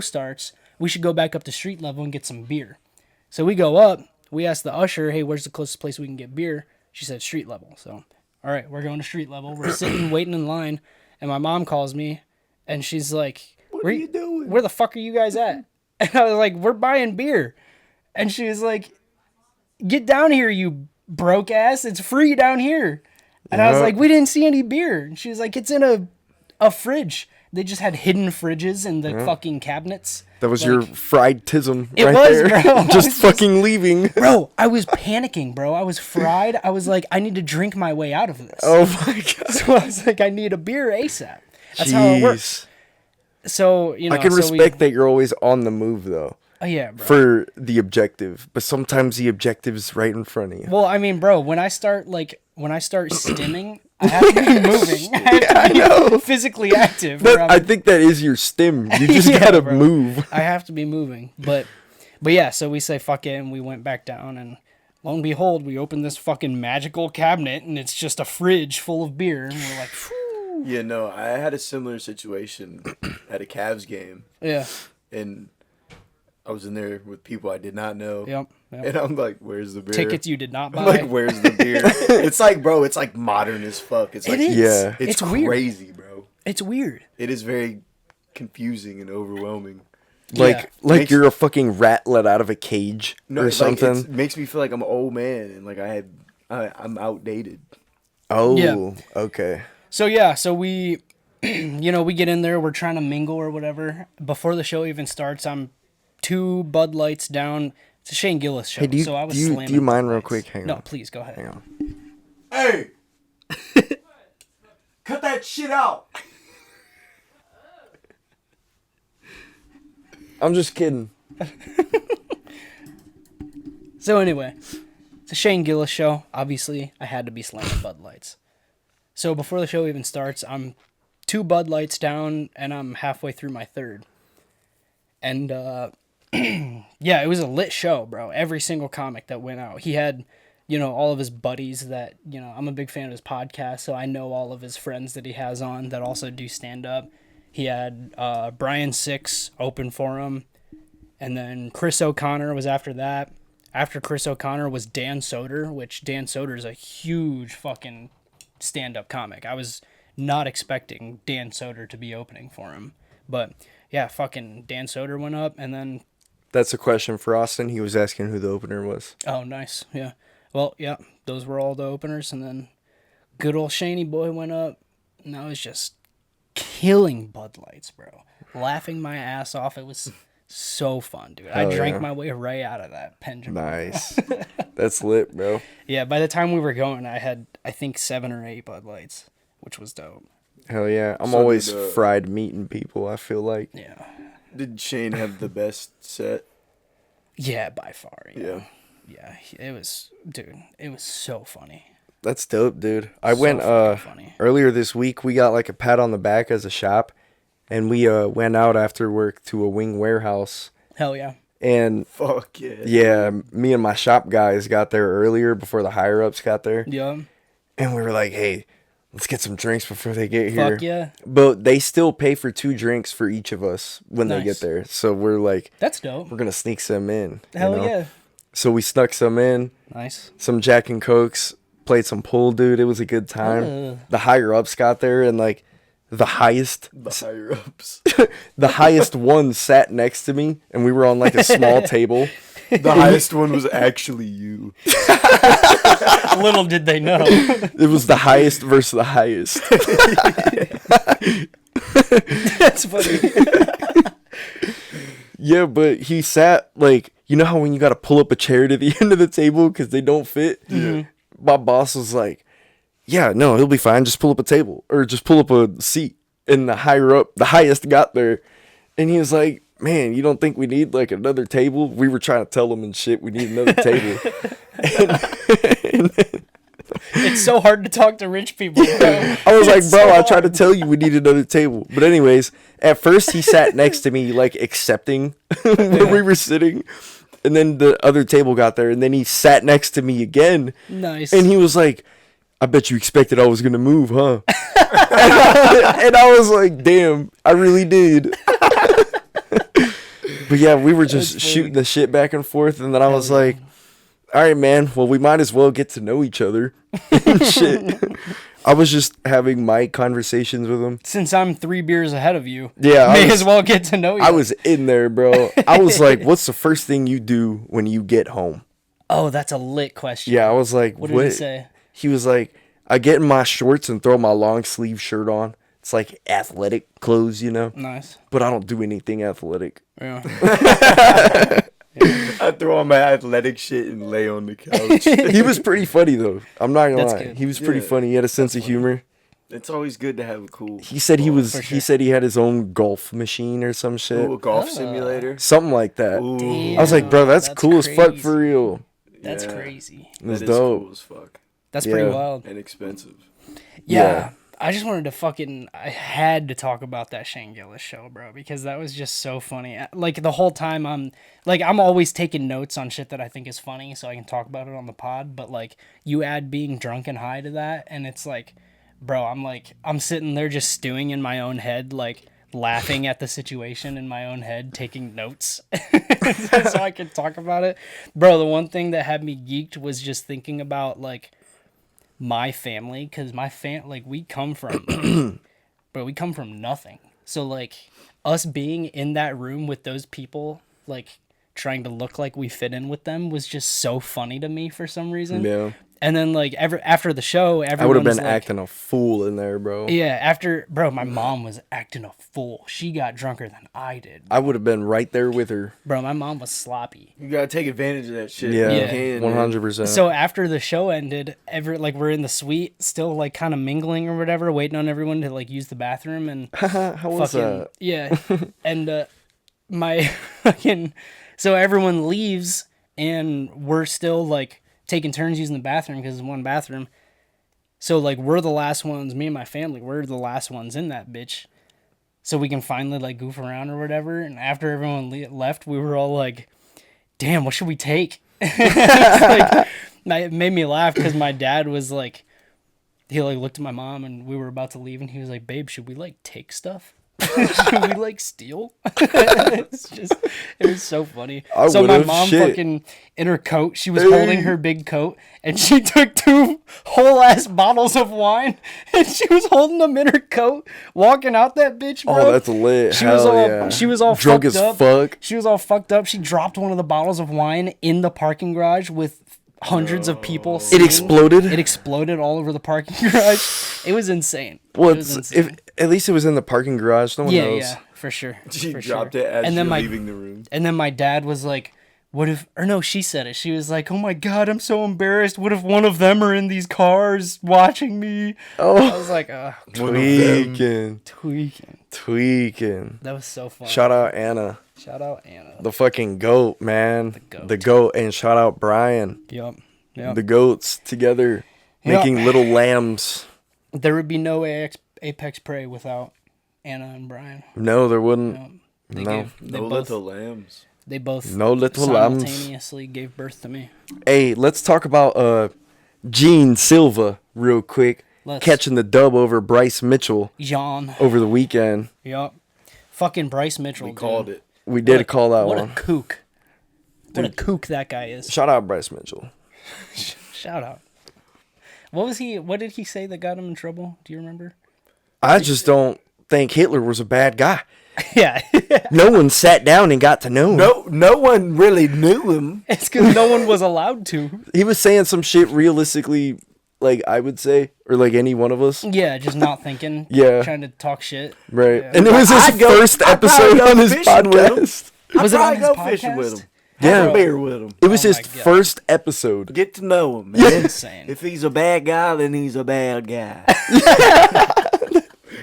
starts. We should go back up to street level and get some beer. So we go up. We asked the usher, hey, where's the closest place we can get beer? She said street level. So, all right, we're going to street level. We're sitting, waiting in line. And my mom calls me, and she's like, What are you doing? where the fuck are you guys at? And I was like, we're buying beer. And she was like, get down here, you broke ass. It's free down here. And I was like, we didn't see any beer. And she was like, it's in a fridge. They just had hidden fridges in the fucking cabinets. That was Like, your fried tism It right was, there. bro. Just fucking leaving. Bro, I was panicking, bro. I was fried. I was like, I need to drink my way out of this. Oh my god. So I was like, I need a beer ASAP. That's how it works. Jeez. So, I can respect that you're always on the move though. Oh, yeah, bro. For the objective, but sometimes the objective's right in front of you. Well, I mean, bro, when I start stimming, I have to be moving. I have to be physically active. I think that is your stim. You just Yeah, gotta bro. move. I have to be moving. But yeah, so we say fuck it, and we went back down, and lo and behold, we opened this fucking magical cabinet, and it's just a fridge full of beer, and we're like, phew. Yeah, no, I had a similar situation at a Cavs game, Yeah. and I was in there with people I did not know. Yep. And I'm like, where's the beer? Tickets you did not buy. I'm like, where's the beer? It's like, bro, it's like modern as fuck. It's like, It is. Yeah. it's weird. crazy, bro. It's weird. It is very confusing and overwhelming. Like Makes- you're a fucking rat let out of a cage or it's like, something. it makes me feel like I'm an old man and like I'm outdated. Oh, Yeah. okay. So yeah, so we, we get in there, we're trying to mingle or whatever. Before the show even starts, I'm 2 Bud Lights down. It's a Shane Gillis show, Hey, do you, so I was do you, slamming do you mind Bud real Lights. quick? Hang No, on. please go ahead. Hang on. Hey! Cut that shit out! I'm just kidding. So anyway, it's a Shane Gillis show. Obviously, I had to be slamming Bud Lights. So before the show even starts, I'm 2 Bud Lights down, and I'm halfway through my 3rd. And Yeah, it was a lit show, bro. Every single comic that went out, he had, all of his buddies that, I'm a big fan of his podcast, so I know all of his friends that he has on that also do stand up. He had Brian Six open for him, and then Chris O'Connor was after that. After Chris O'Connor was Dan Soder, which Dan Soder is a huge fucking stand-up comic. I was not expecting Dan Soder to be opening for him, but yeah, fucking Dan Soder went up, and then That's a question for Austin. He was asking who the opener was. oh, nice, yeah. Well, yeah, those were all the openers, and then good old Shaney Boy went up, and I was just killing Bud Lights, bro. Laughing my ass off. It was so fun, dude. I Hell drank yeah. my way right out of that pendulum. Nice. That's lit, bro. Yeah, by the time we were going, I had, I think, 7 or 8 Bud Lights, which was dope. Hell yeah. I'm So always did, fried meeting people, I feel like. Yeah. Did Shane have the best set? Yeah, by far. Yeah. Yeah, it was, dude, it was so funny. That's dope, dude. I So went fucking funny. earlier this week. We got like a pat on the back as a shop, and we went out after work to a wing warehouse. Hell yeah. And Fuck yeah. yeah, me and my shop guys got there earlier before the higher ups got there, Yeah. and we were like, "Hey, let's get some drinks before they get here." Fuck yeah. But they still pay for 2 drinks for each of us when they Nice. get there. So we're like, That's dope. we're gonna sneak some in. Hell you know? yeah. So we snuck some in. Nice. Some Jack and Cokes, played some pool, dude. It was a good time. The higher ups got there, and like the highest The higher ups. the highest one sat next to me, and we were on like a small table. The highest one was actually you. Little did they know. It was the highest versus the highest. That's funny. Yeah, but he sat like, you know how when you got to pull up a chair to the end of the table because they don't fit? Mm-hmm. My boss was like, yeah, no, he'll be fine. Just pull up a table or just pull up a seat. And the higher up, the highest got there. And he was like, man, you don't think we need like another table? We were trying to tell him and shit, we need another table. It's so hard to talk to rich people, bro. I was like, It's bro, so I tried to hard. tell you we need another table. But anyways, at first he sat next to me, like accepting where we were sitting. And then the other table got there, and then he sat next to me again. Nice. And he was like, I bet you expected I was going to move, huh? And I was like, damn, I really did. But yeah, we were just That's funny. shooting the shit back and forth. And then I was yeah. like, all right, man, well, we might as well get to know each other. Shit. I was just having my conversations with him. Since I'm 3 beers ahead of you, Yeah, I may was- as well get to know you. I was in there, bro. I was like, what's the first thing you do when you get home? Oh, that's a lit question. Yeah, I was like, What did he say? He was like, I get in my shorts and throw my long sleeve shirt on. It's like athletic clothes, you know? Nice. But I don't do anything athletic. Yeah. I throw on my athletic shit and lay on the couch. He was pretty funny, though. I'm not gonna That's lie. good. He was pretty Yeah, funny. He had a sense of humor. It's always good to have a cool. He said he was. For He sure. said he had his own golf machine or some shit. Ooh, a golf simulator. Something like that. Ooh, Damn. I was like, bro, that's That's cool as fuck crazy. for real. That's Yeah. crazy. It was that is dope. cool as fuck That's pretty Yeah. wild. and expensive. Yeah. I just wanted to I had to talk about that Shane Gillis show, bro, because that was just so funny. Like, the whole time I'm always taking notes on shit that I think is funny so I can talk about it on the pod, but, like, you add being drunk and high to that, and it's like, bro, I'm sitting there just stewing in my own head, like, laughing at the situation in my own head, taking notes so I could talk about it. Bro, the one thing that had me geeked was just thinking about, like, my family, because we come from but we come from nothing, so like us being in that room with those people, like trying to look like we fit in with them, was just so funny to me for some reason. Yeah. And then like after the show, I would have everyone's been like, acting a fool in there, bro. yeah, my mom was acting a fool. She got drunker than I did. I would have been right there with her. Bro, my mom was sloppy. You gotta take advantage of that shit. Yeah, when you Yeah. can, one man. 100%. So after the show ended, we're in the suite, still like kind of mingling or whatever, waiting on everyone to like use the bathroom, and how was fucking that? yeah. And my fucking so everyone leaves, and we're still like taking turns using the bathroom because it's one bathroom. So like we're the last ones, me and my family, we're the last ones in that bitch. so we can finally like goof around or whatever. And after everyone left, we were all like, "Damn, what should we take?" It's like, it made me laugh because my dad was like, he like looked at my mom and we were about to leave, and he was like, "Babe, should we like take stuff? Should we like steal?" It's just, it was so funny. So my would've, mom shit. fucking in her coat, she was holding her big coat, and she took 2 whole ass bottles of wine, and she was holding them in her coat, walking out that bitch, bro. Oh, that's lit. She Hell was all yeah. she was all drunk fucked as up. fuck. She was all fucked up. She dropped one of the bottles of wine in the parking garage with hundreds of people. It seeing. exploded. It exploded all over the parking garage. It was insane. Well, It was insane. at least it was in the parking garage. No one Yeah, knows. yeah, for sure. She for dropped sure. it as And then you're my- leaving the room. And then my dad was like, "What if?" Or no, she said it. She was like, "Oh my god, I'm so embarrassed. What if one of them are in these cars watching me?" I Oh, was like, tweaking. That was so fun. Shout out Anna, Shout out Anna. the fucking goat, man. goat. The goat, and shout out Brian. Yep. Yep. The goats together, Yep. making little lambs. There would be no Apex Prey without Anna and Brian. No, there wouldn't. Yep. They No. they No both, little lambs. They both No little lambs. simultaneously gave birth to me. Hey, let's talk about Gene Silva real quick. Let's. Catching the dub over Bryce Mitchell John. over the weekend. Yep. Fucking Bryce Mitchell. We called it. We did call that What one. a kook. What a kook that guy is. Shout out Bryce Mitchell. Shout out. What did he say that got him in trouble? Do you remember? I just don't think Hitler was a bad guy. Yeah. No one sat down and got to know him. No one really knew him. It's because no one was allowed to. He was saying some shit realistically, like I would say, or like any one of us. Yeah, just not thinking. Yeah. Trying to talk shit. Right. Yeah. And it was his I'd go- first I'd episode probably on go his fishing with him. podcast. Was it on his go podcast? fishing with him. Yeah. Have a beer with him. It was Oh his my God. first episode. Get to know him, man. Insane. If he's a bad guy, then he's a bad guy.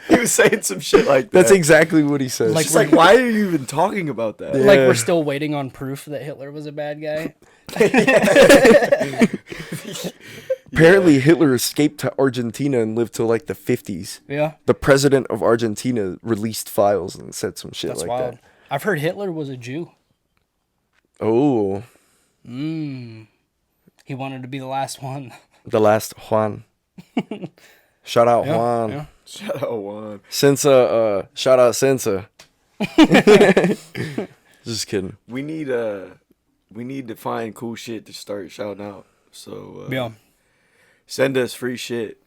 He was saying some shit like that. That's exactly what he says. Like- It's like, why are you even talking about that? Like Yeah. we're still waiting on proof that Hitler was a bad guy. Apparently, Hitler escaped to Argentina and lived till like the 50s. Yeah. The president of Argentina released files and said some shit That's like wild. that. I've heard Hitler was a Jew. Oh, He wanted to be the last one. the last Juan. Shout out Yeah, Juan. yeah. Shut up, Juan. Sensa, shout out Sensa. Just kidding. We need to find cool shit to start shouting out. So Yeah. send us free shit.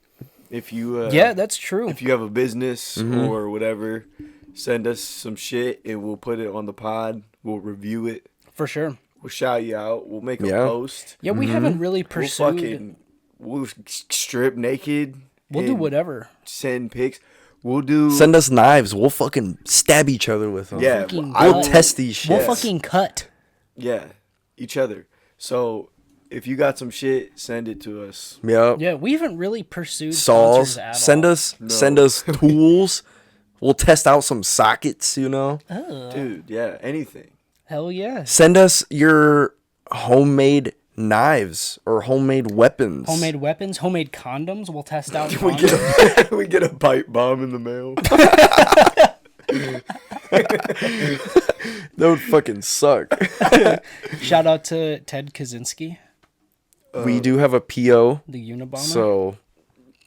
If you Yeah, that's true. if you have a business Mm-hmm. or whatever, send us some shit and we'll put it on the pod. We'll review it. For sure. We'll shout you out. We'll make a Yeah. post. Yeah, we haven't really We'll pursued. we'll strip naked. We'll do and whatever. Send pics. We'll do. Send us knives. We'll fucking stab each other with them. Yeah, Fucking I We'll will cut. test these shit. We'll fucking cut. Yeah, each other. So if you got some shit, send it to us. Yep. Yeah, we haven't really pursued Saws. sponsors at Send all. send us tools. We'll test out some sockets, you know. Dude, yeah, anything. Hell yeah. Send us your homemade knives or homemade weapons. Homemade weapons, homemade condoms. We'll test out We condoms. get we get a pipe bomb in the mail. That would fucking suck. Shout out to Ted Kaczynski, We do have a PO, the Unabomber. so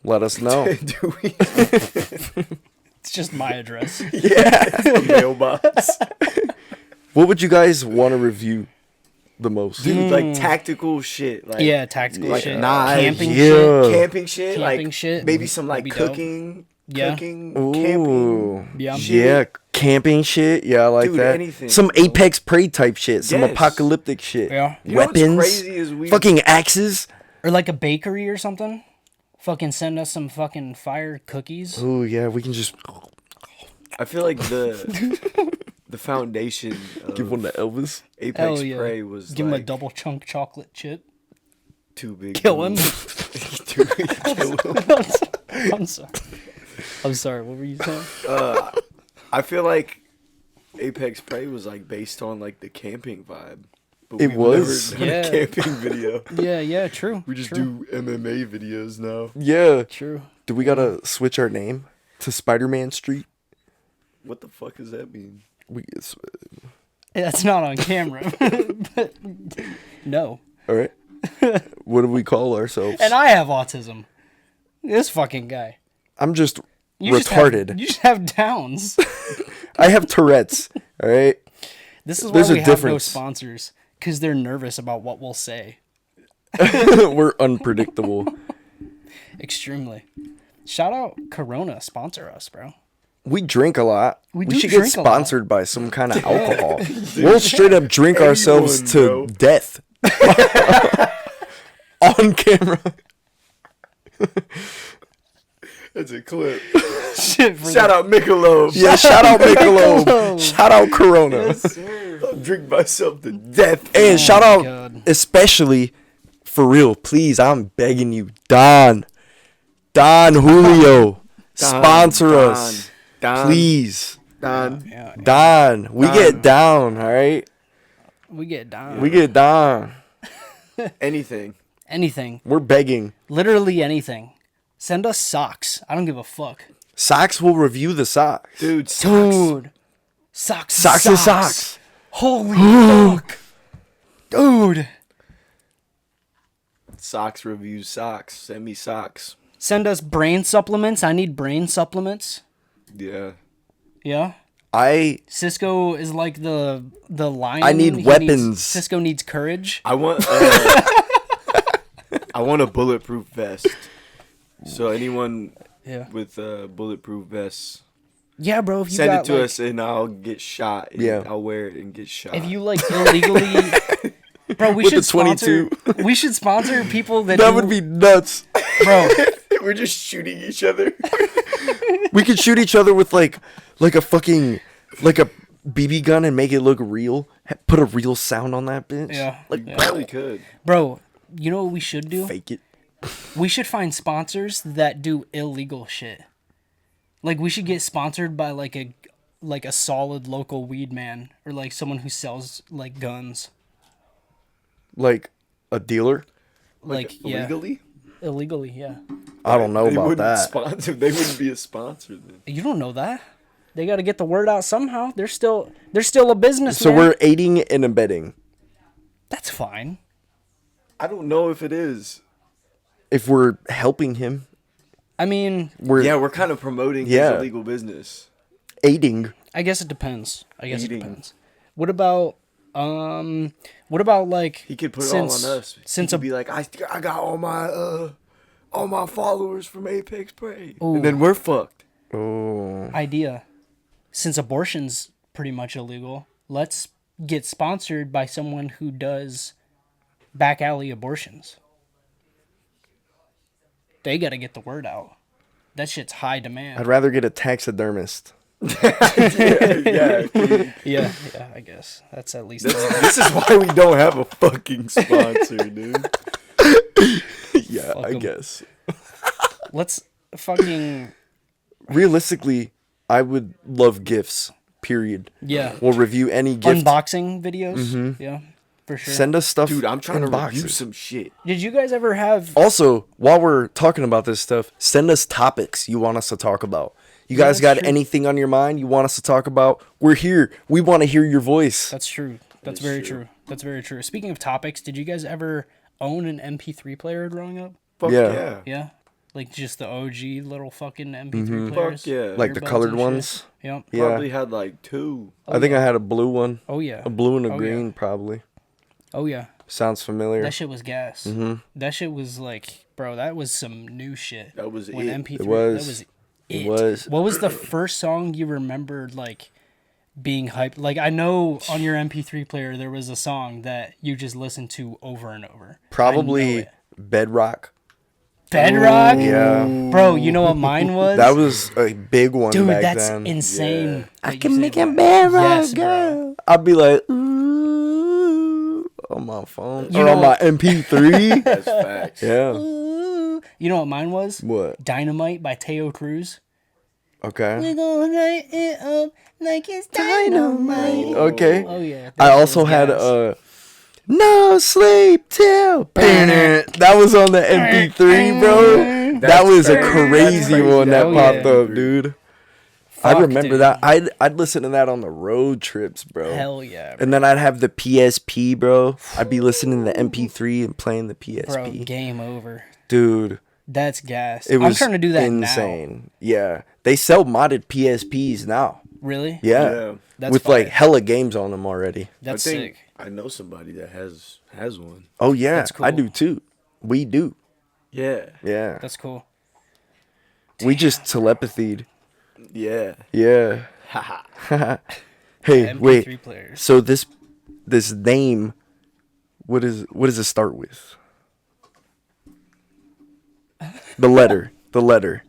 let us know. Do we? It's just my address. The mailbox. What would you guys want to review the most? Dude, like tactical shit. Like Yeah, tactical like shit. knives, Camping yeah. shit. camping shit. Camping like shit maybe some would like be dope. cooking. Yeah. Cooking. Ooh. Camping. Yeah. Yeah, camping shit. Yeah, I like Dude, that. anything, Some bro. Apex Prey type shit. Some Yes. apocalyptic shit. Yeah. You know what's Weapons. crazy is we Fucking axes. Or like a bakery or something. Fucking send us some fucking fire cookies. Oh yeah, we can just I feel like the foundation give of one to Elvis. Apex Hell yeah. Prey was Give him a like double chunk chocolate chip. too big. Kill him. Too big to kill him. I'm sorry. I'm sorry. What were you saying? I feel like Apex Prey was like based on like the camping vibe. But It we've was? never done Yeah. a camping video. Yeah, true. We just true. do MMA videos now. Yeah. True. Do we gotta switch our name to Spider-Man Street? What the fuck does that mean? That's not on camera. But, no. All right. What do we call ourselves? And I have autism. This fucking guy. I'm just You retarded. You just have Downs. I have Tourette's. All right. This is why There's a we have no difference. sponsors. Because they're nervous about what we'll say. We're unpredictable. Extremely. Shout out Corona. Sponsor us, bro. We drink a lot. We do should get drink a lot. sponsored by some kind of alcohol. We'll straight up drink ourselves to bro. death. On camera. That's a clip. Shit, Shout out Michelob. Yeah, shout out Michelob. Shout out Corona. I'll drink myself to death. And shout out, God. especially, for real, please, I'm begging you, Don Julio, sponsor us. Don. Please. Don. Yeah, Don. We get down, all right? we get down. We get down. Anything. Anything. We're begging. Literally anything. Send us socks. I don't give a fuck. Socks will review the socks. Dude, socks. Dude. Socks. Socks and socks. Holy fuck. Dude. Socks reviews socks. Send me socks. Send us brain supplements. I need brain supplements. Yeah. Yeah. Cisco is like the lion. I need He weapons. needs- Cisco needs courage. I want I want a bulletproof vest. So anyone Yeah. with bulletproof vests, Yeah, bro. If you send got, it to like, us and I'll get shot. And Yeah. I'll wear it and get shot. If you like illegally, bro, we With should the 22. sponsor. We should sponsor people that. That do- would be nuts. bro. We're just shooting each other. We could shoot each other with like a fucking like a BB gun and make it look real. Put a real sound on that bitch. Yeah. Like yeah. Probably could. Bro, you know what we should do? fake it. We should find sponsors that do illegal shit. Like we should get sponsored by like a solid local weed man or like someone who sells like guns. Like a dealer. Like yeah, Illegally? illegally, yeah. I don't know They about wouldn't that. sponsor. They wouldn't be a sponsor then. You don't know that. They got to get the word out somehow. They're still a business. So man. we're aiding and abetting. That's fine. I don't know if it is. If we're helping him, I mean, We're kind of promoting his Yeah. illegal business. aiding. I guess it depends. It Eating. depends. What about like He could put it all on us. Since he a could be like, I got all my followers from Apex Prey, Ooh. and then we're fucked. Oh, idea, since abortion's pretty much illegal, let's get sponsored by someone who does back alley abortions. They got to get the word out. That shit's high demand. I'd rather get a taxidermist. Yeah, yeah, I guess that's at least. this is why we don't have a fucking sponsor, dude. Yeah, Fuck I 'em. guess. Let's fucking Realistically, I would love gifts. Period. yeah. We'll review any gift. Unboxing videos. Yeah, for sure. Send us stuff. Dude, I'm trying to in review boxes. some shit. Did you guys ever have? Also, while we're talking about this stuff, send us topics you want us to talk about. You Yeah, guys that's got true. anything on your mind you want us to talk about? We're here. We want to hear your voice. That's true. That's is very true. true. That's very true. Speaking of topics, did you guys ever own an MP3 player growing up? Fuck Yeah. yeah. Yeah, like just the OG little fucking MP3 players. Fuck yeah. Like the earbuds colored and shit. ones. Yep. Yeah. Probably had like 2. I think I had a blue one. Oh yeah. A blue and a Oh, green, yeah. probably. Oh yeah. Sounds familiar. That shit was gas. That shit was like, bro, that was some new shit. That was when it. MP3. It was. That was it. It was. What was the first song you remembered like being hyped? Like I know on your MP3 player there was a song that you just listened to over and over. I know Probably it. Bedrock. Bedrock. Yeah. Bro, you know what mine was? That was a big one Dude, back that's then. insane. Yeah. I can make a bedrock girl. I'd be like, ooh, on my phone. You or know on my what- MP3. That's facts. Yeah. You know what mine was? What? Dynamite by Teo Cruz. Okay. We gonna light it up like it's dynamite. Okay. Oh yeah. I that also was had gas. No Sleep Till. That was on the MP3, bro. That That's was a crazy. crazy That's crazy. one that Oh, popped yeah. up, dude. I Fuck, remember dude. that. I'd listen to that on the road trips, bro. Hell yeah, bro. And then I'd have the PSP, bro. I'd be listening to the MP3 and playing the PSP. Bro, game over. Dude, That's gas. it was I'm trying to do that insane. Yeah. They sell modded PSPs now. now. Really? Yeah. Yeah. That's With like fire. hella games on them already. That's I think sick. I know somebody that has one. Oh yeah, That's I cool. do too. We do. Yeah. Yeah. That's cool. We just telepathied. Yeah. Yeah. Haha. Hey, MP3 wait. players. So this name, what does it start with? The letter. The letter.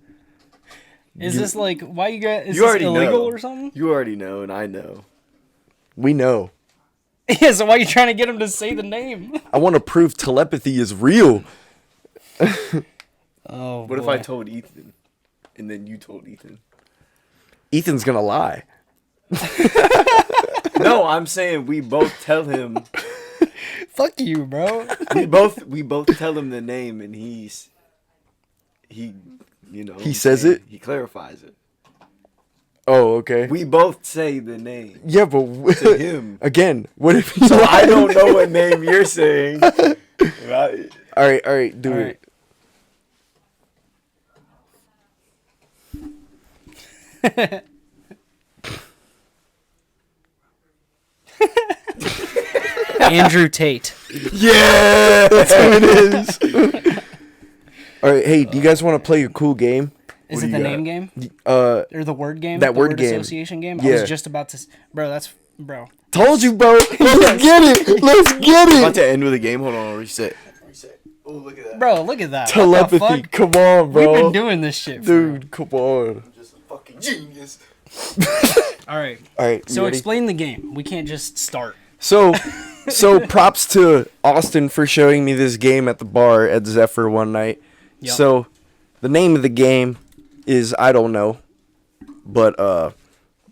Is this like why you got? Is You this already illegal know. or something? You already know, and I know. We know. Yeah. So why are you trying to get him to say the name? I want to prove telepathy is real. Oh. What if I told Ethan, and then you told Ethan? Ethan's gonna lie. No, I'm saying we both tell him. Fuck you, bro. We both tell him the name, and he you know. He says it? He clarifies it. Oh, okay. We both say the name Yeah, but to him. again, what if he's So I don't know what name you're saying. Right? All right, do All it. right. Andrew Tate. Yeah, that's who it is. All right, hey, do you guys want to play a cool game? Is What it do the you name got? game or the word game? that The word game. association game. I Yeah. was just about to, bro. That's bro. Told you, bro. Let's get it. Let's get About it. to end with a game. Hold on, reset. Oh, look at that. Bro, look at that. Telepathy. What the fuck? Come on, bro. We've been doing this shit, Dude, come on. I'm just a fucking genius. All right. All right. So you ready? explain the game. We can't just start. So props to Austin for showing me this game at the bar at Zephyr one night. Yep. So the name of the game is I don't know, but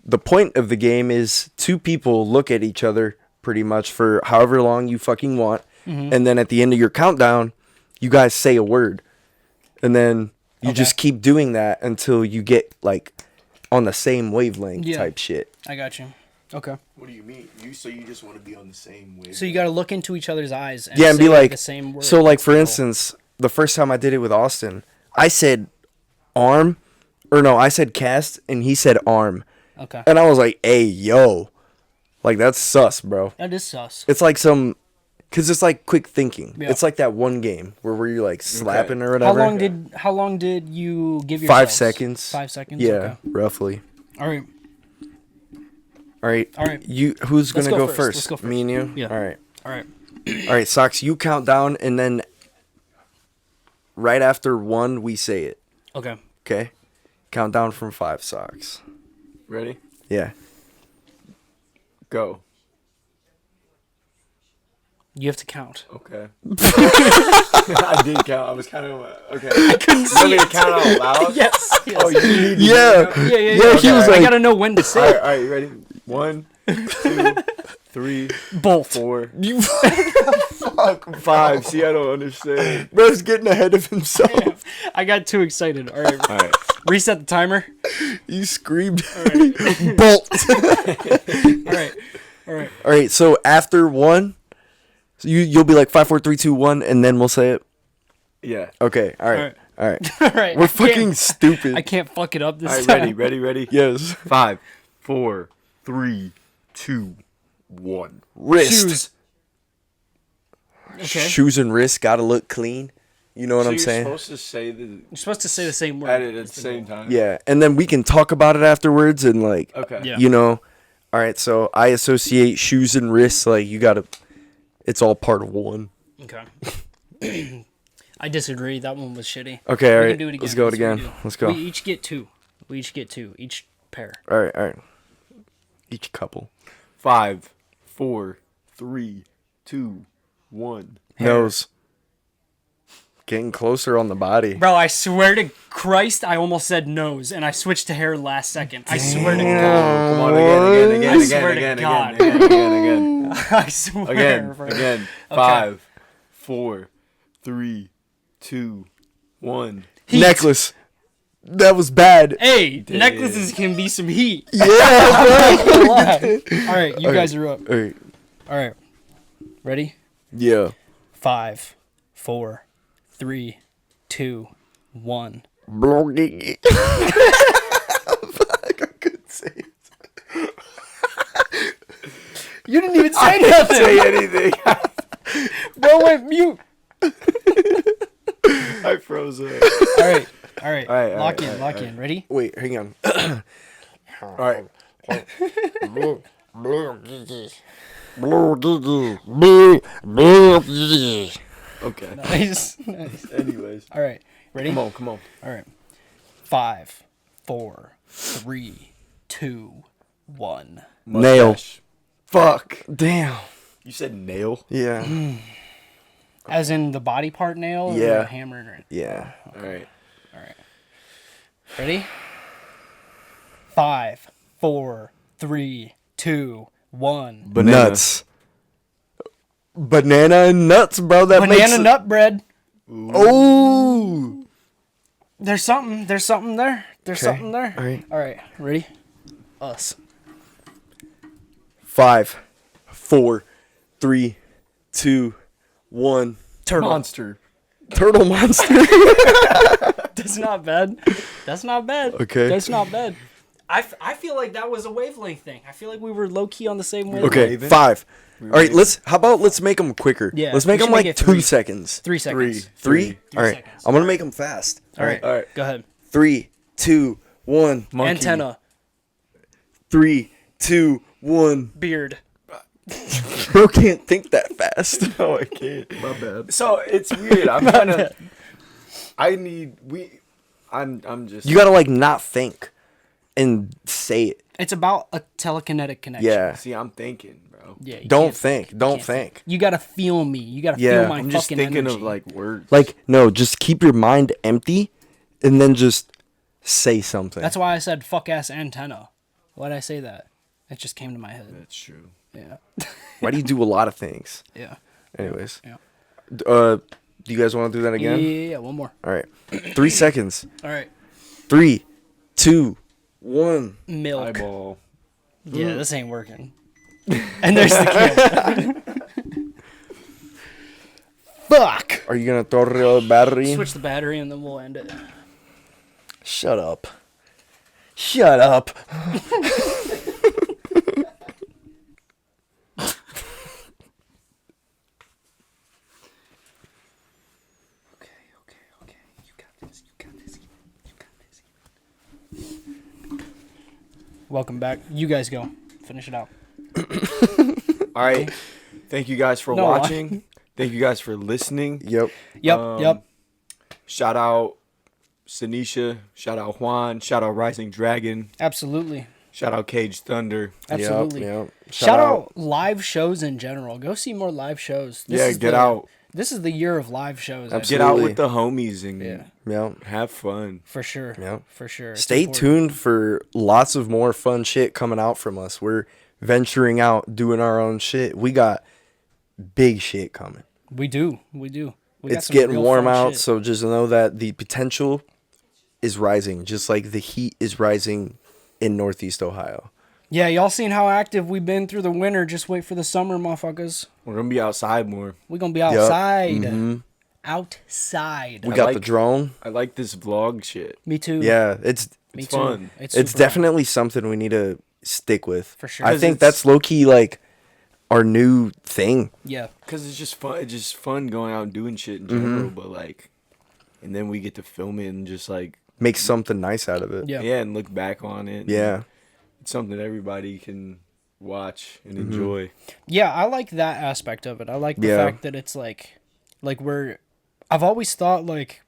the point of the game is two people look at each other pretty much for however long you fucking want, and then at the end of your countdown, you guys say a word, and then you Okay. just keep doing that until you get like on the same wavelength Yeah. type shit. I got you. Okay. What do you mean? So you just want to be on the same wave? So you got to look into each other's eyes. And Yeah, and say be like, the same word. so like for instance, the first time I did it with Austin, I said arm, or no, I said cast, and he said arm, Okay. and I was like, hey, yo, like that's sus, bro. That is sus. It's like cause it's like quick thinking. Yeah. It's like that one game where you're like slapping or whatever. How long did you give yourself? 5 seconds. 5 seconds. Yeah, Okay. roughly. All right. All right. All right. Who's Let's gonna go go first. first? Let's go first. Me and you. Yeah. All right. All right. All right, Socks. You count down, and then right after 1, we say it. Okay. Okay. Count down from 5, Socks. Ready? Yeah. Go. You have to count. Okay. I did count. I was kind of okay. I couldn't see. You want me to count out loud? Yes. Oh, you need to Yeah. Yeah. Yeah, he was I like- gotta know when to say All right, it. all right, you ready? 1, 2, 3, Bolt. 4, You 5. See, I don't understand. bro's getting ahead of himself. I got too excited. All right. All right. Reset the timer. You screamed. Bolt. All right. All right. All right, so after 1, so you'll be like 5, 4, 3, 2, 1, and then we'll say it. Yeah. Okay. All right. All right. All right. We're I can't- fucking stupid. I can't fuck it up this All right, time. ready? Yes. 5, 4, 3, 2, 1. Wrist. Shoes. Okay. Shoes and wrists gotta look clean. You know what I'm saying? supposed to say the You're supposed to say the same word. at it at the same time. Yeah, and then we can talk about it afterwards and like, Okay. Yeah. you know. All right, so I associate shoes and wrists like you gotta. It's all part of one. Okay. I disagree. That one was shitty. Okay, all We right. can do it again. Let's go That's what we again. do. Let's go. We each get two. Each pair. All right. Each couple. 5, 4, 3, 2, 1. Nose. Getting closer on the body. Bro, I swear to Christ, I almost said nose, and I switched to hair last second. I swear to God. Come on, again, I swear to God. again. I swear. bro. Again. 5, 4, 3, 2, 1. Heat. Necklace. That was bad. Hey, necklaces can be some heat. Yeah, All right, you guys are up. All right. All right, ready? Yeah. 5, 4, 3, 2, 1. Fuck, I couldn't say it. You didn't even say nothing. Say anything. Bro went mute. I froze up. All right. right, Lock all in. right. Ready? Wait, hang on. All right. Okay. Nice. Anyways. All right. Ready? Come on. All right. 5, 4, 3, 2, 1. Nail. Mustache. Fuck. Damn. You said nail? Yeah. As in the body part nail? Or Yeah. the hammer? Yeah. All right. Ready? 5, 4, 3, 2, 1. Banana. Nuts. Banana and nuts, bro. That Banana makes nut bread. Oh. There's something there. Something there. All right. Ready? Us. 5, 4, 3, 2, 1. Turtle. Monster. Turtle monster. That's not bad. Okay. That's not bad. I feel like that was a wavelength thing. I feel like we were low key on the same wavelength. Okay, Raven? 5. We All right, Raven? let's make them quicker. Yeah, let's we make them should make like it 2 3. seconds. 3 seconds. 3? All right. seconds. I'm going to make them fast. All right. All right. Go ahead. 3, 2, 1. Monkey. Antenna. 3, 2, 1. Beard. Bro can't think that fast. No, I can't. My bad. So it's weird. I'm trying to. I'm just. You got to like not think and say it. It's about a telekinetic connection. Yeah. See, I'm thinking, bro. Yeah. you Don't can't- think. you Don't can't think. You gotta feel me. You gotta Yeah. feel my I'm just fucking thinking energy. of like words. Like no, just keep your mind empty and then just say something. That's why I said fuck ass antenna. Why'd I say that? It just came to my head. That's true. Yeah. Why do you do a lot of things? Yeah. Anyways. Yeah. Do you guys want to do that Yeah. again? Yeah. One more. All right. 3 seconds. All right. 3, 2, 1. Milk. Eyeball. Yeah, this ain't working. And there's the camera. Fuck. Are you gonna throw the battery? Switch the battery and then we'll end it. Shut up. Shut up. Okay. You got this. Welcome back. You guys go. Finish it out. All right. Thank you guys for No, watching. Thank you guys for listening. Yep. Yep. Shout out Sanisha. Shout out Juan. Shout out Rising Dragon. Absolutely. Shout out Cage Thunder. Absolutely. Yep. Shout out live shows in general. Go see more live shows. Get out. This is the year of live shows. I Absolutely. Get out with the homies and Yeah. Yep. have fun. For sure. Yep. For sure. It's Stay important. tuned for lots of more fun shit coming out from us. We're venturing out, doing our own shit. We got big shit coming. We do. We got It's some getting real warm fun out, shit. so just know that the potential is rising, just like the heat is rising in Northeast Ohio. Yeah, y'all seen how active we've been through the winter. Just wait for the summer, motherfuckers. We're gonna be outside more. We're gonna be outside. Mhm. Outside. We I got like- the drone. I like this vlog shit. Me too. Yeah, it's Me It's too. fun. It's it's super definitely something we need to stick with. For sure. I 'Cause think it's- that's low key like our new thing. fun. Yeah. Cause it's just fun. It's just fun going out and doing shit in general. But like, and then we get to film it and just like, Make something nice out of it. Yeah. yeah, and look back on it. Yeah. It's something everybody can watch and enjoy. Yeah, I like that aspect of it. I like the Yeah. fact that it's like I've always thought like,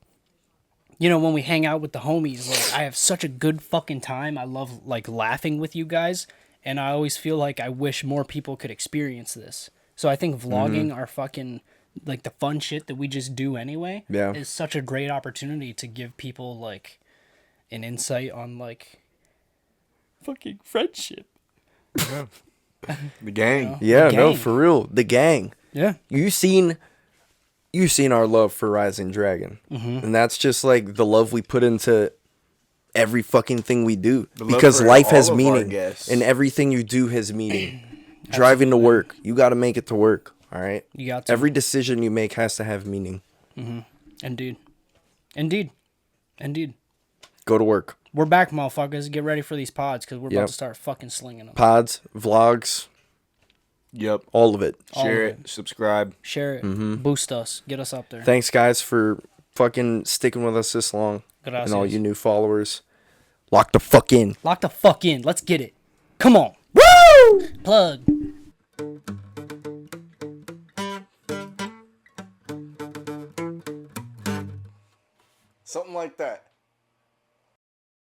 you know, when we hang out with the homies, like I have such a good fucking time. I love like laughing with you guys, and I always feel like I wish more people could experience this. So I think vlogging our fucking like the fun shit that we just do anyway Yeah. is such a great opportunity to give people like an insight on like fucking friendship. The gang. Yeah, The no, gang. for real. The gang. Yeah. You seen our love for Rising Dragon. And that's just like the love we put into every fucking thing we do love because for life has all of our meaning guests. and everything you do has meaning. Driving to work, you got to make it to work. All right. You got to. Every decision you make has to have meaning. Indeed. Go to work. We're back, motherfuckers. Get ready for these pods because we're Yep. about to start fucking slinging them. Pods, vlogs, Yep. all of it. Share of it. Subscribe. Share it. Boost us. Get us up there. Thanks, guys, for fucking sticking with us this long. Gracias. And all you new followers. Lock the fuck in. Lock the fuck in. Let's get it. Come on. Woo! Plug. Something like that.